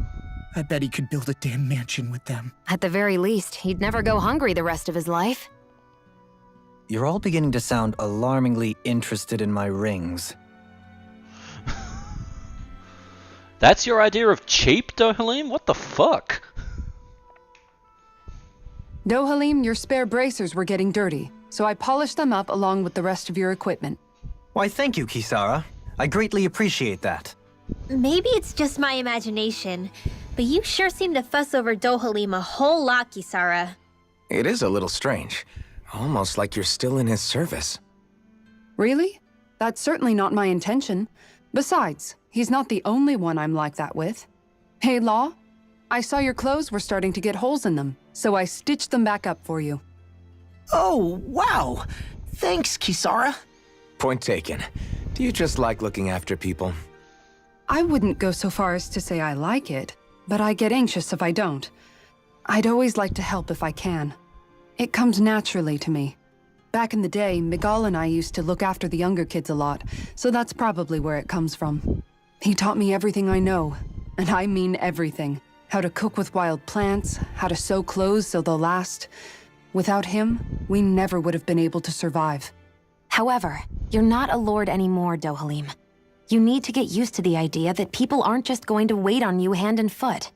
I bet he could build a damn mansion with them. At the very least, he'd never go hungry the rest of his life. You're all beginning to sound alarmingly interested in my rings. That's your idea of cheap, Dohalim? What the fuck? Dohalim, your spare bracers were getting dirty, so I polished them up along with the rest of your equipment. Why, thank you, Kisara. I greatly appreciate that. Maybe it's just my imagination, but you sure seem to fuss over Dohalim a whole lot, Kisara. It is a little strange. Almost like you're still in his service. Really? That's certainly not my intention. Besides, he's not the only one I'm like that with. Hey, Law, I saw your clothes were starting to get holes in them, so I stitched them back up for you. Oh, wow. Thanks, Kisara. Point taken. Do you just like looking after people? I wouldn't go so far as to say I like it, but I get anxious if I don't. I'd always like to help if I can. It comes naturally to me. Back in the day, Miguel and I used to look after the younger kids a lot, so that's probably where it comes from. He taught me everything I know, and I mean everything. How to cook with wild plants, how to sew clothes so they'll last. Without him, we never would have been able to survive. However, you're not a lord anymore, Dohalim. You need to get used to the idea that people aren't just going to wait on you hand and foot.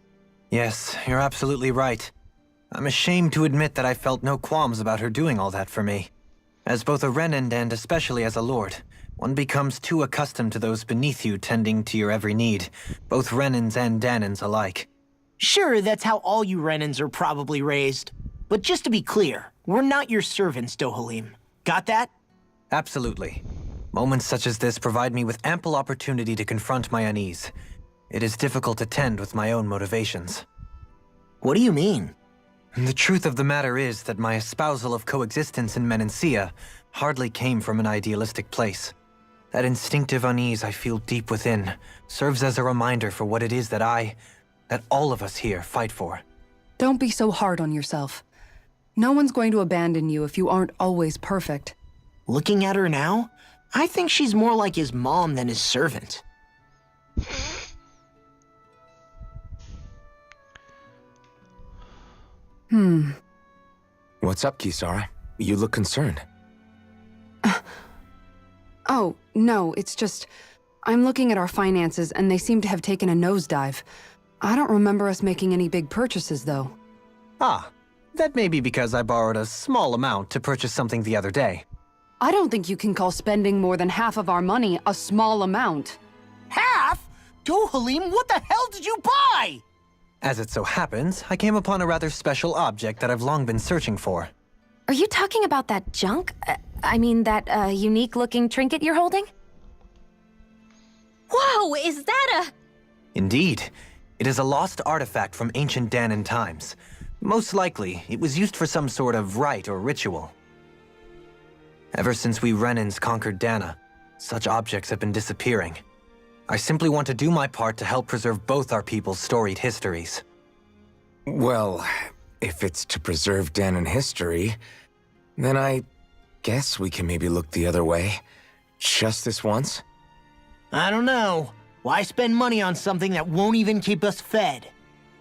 Yes, you're absolutely right. I'm ashamed to admit that I felt no qualms about her doing all that for me. As both a Renan and especially as a lord, one becomes too accustomed to those beneath you tending to your every need, both Renans and Danans alike. Sure, that's how all you Renans are probably raised. But just to be clear, we're not your servants, Dohalim. Got that? Absolutely. Moments such as this provide me with ample opportunity to confront my unease. It is difficult to tend with my own motivations. What do you mean? The truth of the matter is that my espousal of coexistence in Menancia hardly came from an idealistic place. That instinctive unease I feel deep within serves as a reminder for what it is that all of us here fight for. Don't be so hard on yourself. No one's going to abandon you if you aren't always perfect. Looking at her now, I think she's more like his mom than his servant. What's up, Kisara? You look concerned. Oh, no, it's just... I'm looking at our finances and they seem to have taken a nosedive. I don't remember us making any big purchases, though. Ah, that may be because I borrowed a small amount to purchase something the other day. I don't think you can call spending more than half of our money a small amount. Half? Dohalim, what the hell did you buy? As it so happens, I came upon a rather special object that I've long been searching for. Are you talking about that junk? I mean, that unique-looking trinket you're holding? Whoa, is that a... Indeed. It is a lost artifact from ancient Danan times. Most likely, it was used for some sort of rite or ritual. Ever since we Renans conquered Dana, such objects have been disappearing. I simply want to do my part to help preserve both our people's storied histories. Well, if it's to preserve Danan history, then I guess we can maybe look the other way. Just this once? I don't know. Why spend money on something that won't even keep us fed?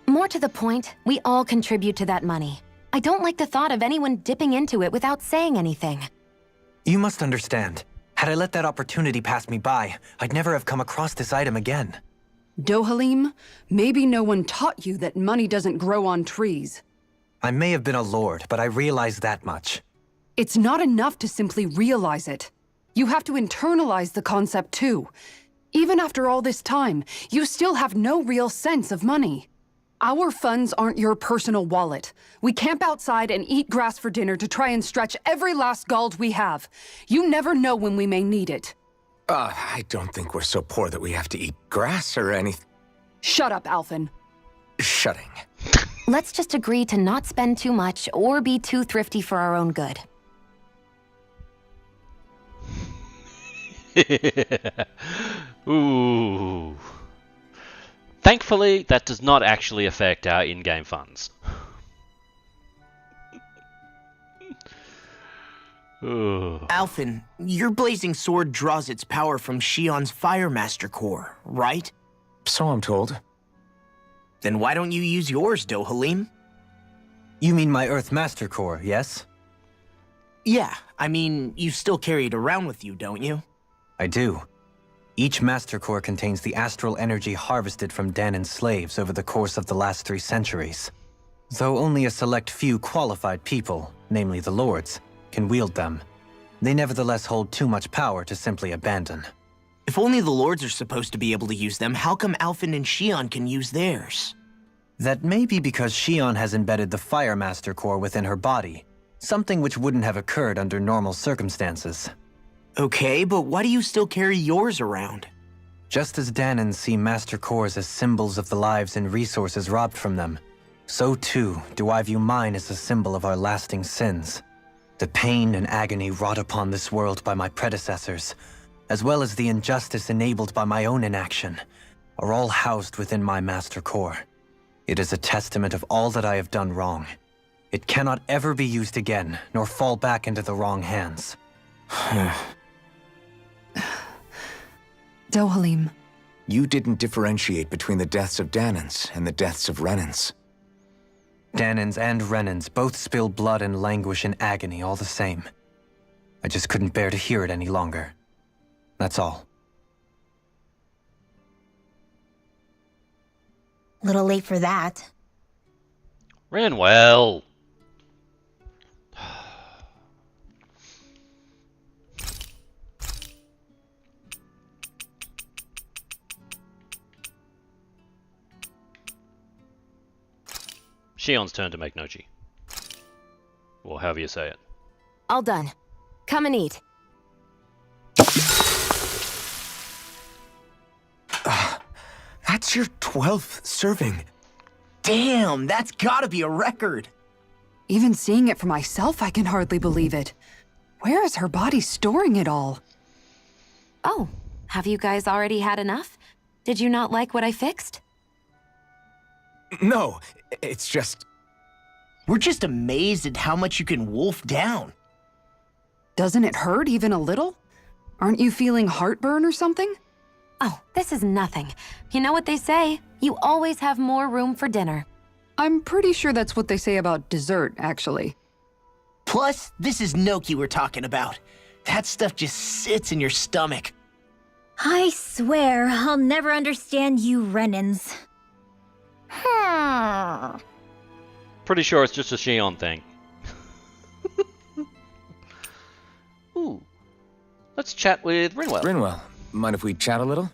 More to the point, we all contribute to that money. I don't like the thought of anyone dipping into it without saying anything. You must understand. Had I let that opportunity pass me by, I'd never have come across this item again. Dohalim, maybe no one taught you that money doesn't grow on trees. I may have been a lord, but I realize that much. It's not enough to simply realize it. You have to internalize the concept too. Even after all this time, you still have no real sense of money. Our funds aren't your personal wallet. We camp outside and eat grass for dinner to try and stretch every last gold we have. You never know when we may need it. I don't think we're so poor that we have to eat grass or anything. Shut up, Alphen. Shutting. Let's just agree to not spend too much or be too thrifty for our own good. Ooh. Thankfully, that does not actually affect our in-game funds. Ooh. Alphen, your blazing sword draws its power from Shion's Fire Master core, right? So I'm told. Then why don't you use yours, Dohalim? You mean my Earth Master Core, yes? Yeah, I mean, you still carry it around with you, don't you? I do. Each Master Core contains the astral energy harvested from Danan's slaves over the course of the last 3 centuries. Though only a select few qualified people, namely the Lords, can wield them, they nevertheless hold too much power to simply abandon. If only the Lords are supposed to be able to use them, how come Alphen and Shion can use theirs? That may be because Shion has embedded the Fire Master Core within her body, something which wouldn't have occurred under normal circumstances. Okay, but why do you still carry yours around? Just as Danans see Master Cores as symbols of the lives and resources robbed from them, so too do I view mine as a symbol of our lasting sins. The pain and agony wrought upon this world by my predecessors, as well as the injustice enabled by my own inaction, are all housed within my Master Core. It is a testament of all that I have done wrong. It cannot ever be used again, nor fall back into the wrong hands. Dohalim. You didn't differentiate between the deaths of Danans and the deaths of Renans. Danans and Renans both spill blood and languish in agony all the same. I just couldn't bear to hear it any longer. That's all. Little late for that. Rinwell. Shion's turn to make Nochi. Or however you say it. All done. Come and eat. That's your 12th serving. Damn, that's gotta be a record. Even seeing it for myself, I can hardly believe it. Where is her body storing it all? Oh, have you guys already had enough? Did you not like what I fixed? No, it's just... We're just amazed at how much you can wolf down. Doesn't it hurt even a little? Aren't you feeling heartburn or something? Oh, this is nothing. You know what they say? You always have more room for dinner. I'm pretty sure that's what they say about dessert, actually. Plus, this is Noki we're talking about. That stuff just sits in your stomach. I swear, I'll never understand you Renans. Pretty sure it's just a Shion thing. Ooh. Let's chat with Rinwell. Rinwell, mind if we chat a little?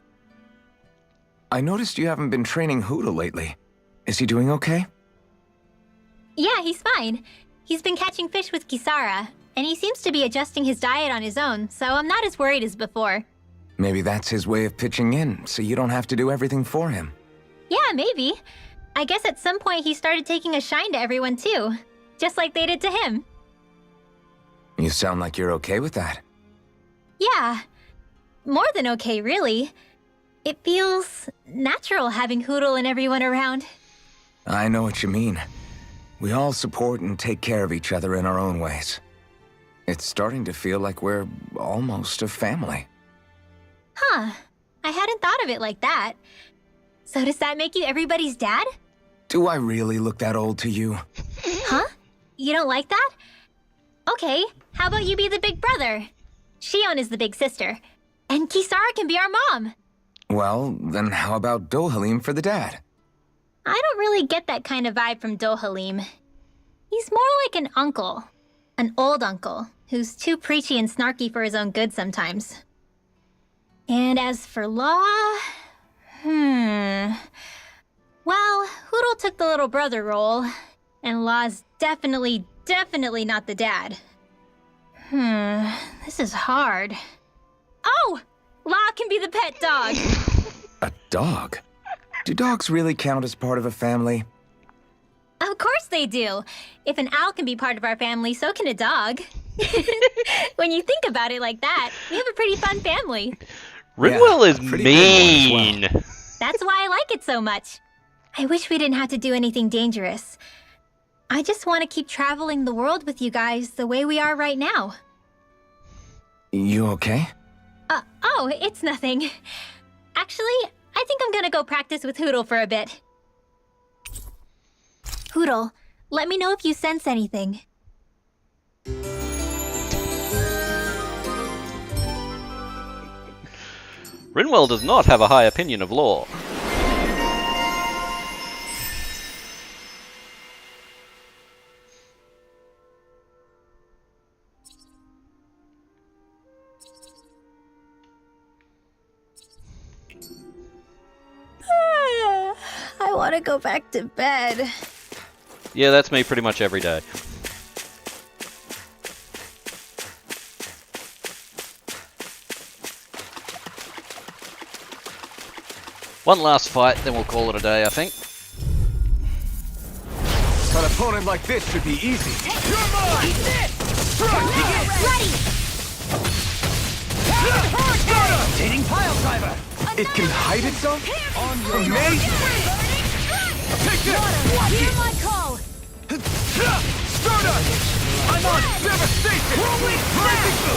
I noticed you haven't been training Huda lately. Is he doing okay? Yeah, he's fine. He's been catching fish with Kisara, and he seems to be adjusting his diet on his own, so I'm not as worried as before. Maybe that's his way of pitching in, so you don't have to do everything for him. Yeah, maybe. I guess at some point he started taking a shine to everyone too, just like they did to him. You sound like you're okay with that. Yeah, more than okay, really. It feels natural having Hoodle and everyone around. I know what you mean. We all support and take care of each other in our own ways. It's starting to feel like we're almost a family. Huh, I hadn't thought of it like that. So does that make you everybody's dad? Do I really look that old to you? Huh? You don't like that? Okay, how about you be the big brother? Shion is the big sister, and Kisara can be our mom. Well, then how about Dohalim for the dad? I don't really get that kind of vibe from Dohalim. He's more like an uncle. An old uncle, who's too preachy and snarky for his own good sometimes. And as for Law... Well, Hoodle took the little brother role, and Law's definitely not the dad. This is hard. Oh! Law can be the pet dog! A dog? Do dogs really count as part of a family? Of course they do! If an owl can be part of our family, so can a dog. When you think about it like that, we have a pretty fun family. Rinwell Yeah, is pretty mean. good one That's why I like it so much. I wish we didn't have to do anything dangerous. I just want to keep traveling the world with you guys the way we are right now. You okay? Oh, it's nothing. Actually, I think I'm gonna go practice with Hoodle for a bit. Poodle, let me know if you sense anything. Rinwell does not have a high opinion of law. I want to go back to bed. Yeah, that's me pretty much every day. One last fight, then we'll call it a day, I think. An opponent like this should be easy. You're mine! Eat this! Ready! Rotating pile driver! It can hide itself? From me? Take this! Hear my call! Stardust! I'm on devastation! Rising!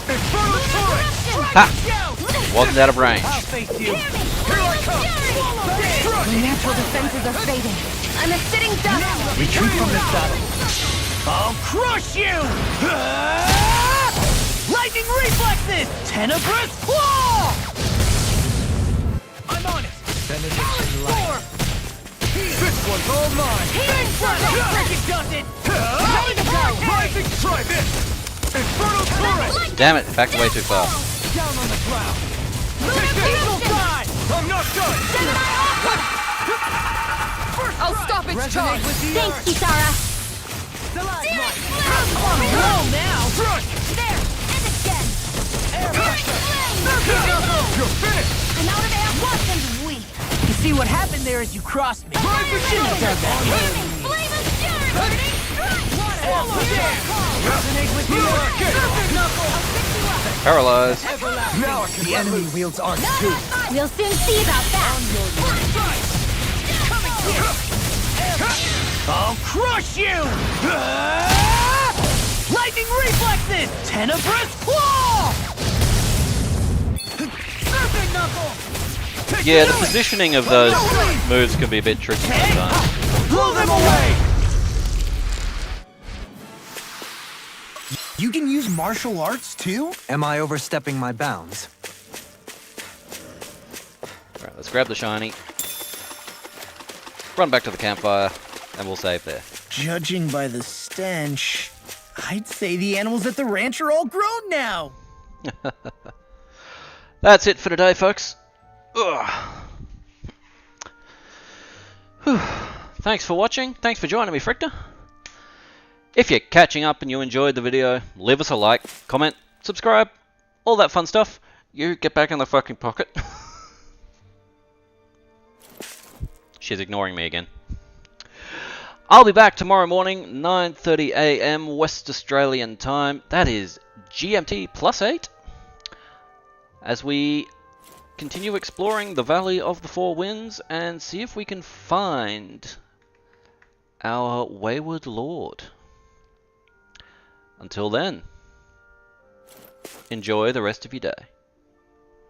Infernal turret! Ha! Wasn't out of range. I'll face you! Here I come! My natural defenses are fading. I'm a sitting duck. Retreat from this battle. I'll crush you! Lightning reflexes! Tenebrous claw! I'm on it! Benediction light. This one's all mine! Break-it-dusted! Ready to go! Rising! Try this! Infernal turret! Damn it, backed away too far. Down on the ground! Eagle God! I'm not done! I'll stop its charge. Resonate with the Thanks, earth. Kisara. Stalagmite. Blow now! Front! There! And again! You're finished! I'm out of air. Watson's weak. You see what happened there is you crossed me. Shouldn't have done that. Flame of fury! Burning strike! Resonate with the earth. Paralyzed. Now I can The enemy wields arcs Not too. that much. We'll soon see about that. I'll crush you! Lightning reflexes! Tenebrous claw! Serpent knuckle! Yeah, the positioning of those moves can be a bit tricky sometimes. Blow them away! You can use martial arts too? Am I overstepping my bounds? Alright, let's grab the shiny. Run back to the campfire, and we'll save there. Judging by the stench, I'd say the animals at the ranch are all grown now. That's it for today, folks. Ugh. Whew. Thanks for watching. Thanks for joining me, Frictor. If you're catching up and you enjoyed the video, leave us a like, comment, subscribe, all that fun stuff. You get back in the fucking pocket. She's ignoring me again. I'll be back tomorrow morning, 9:30 AM West Australian time. That is GMT +8. As we continue exploring the Valley of the Four Winds and see if we can find our wayward lord. Until then, enjoy the rest of your day.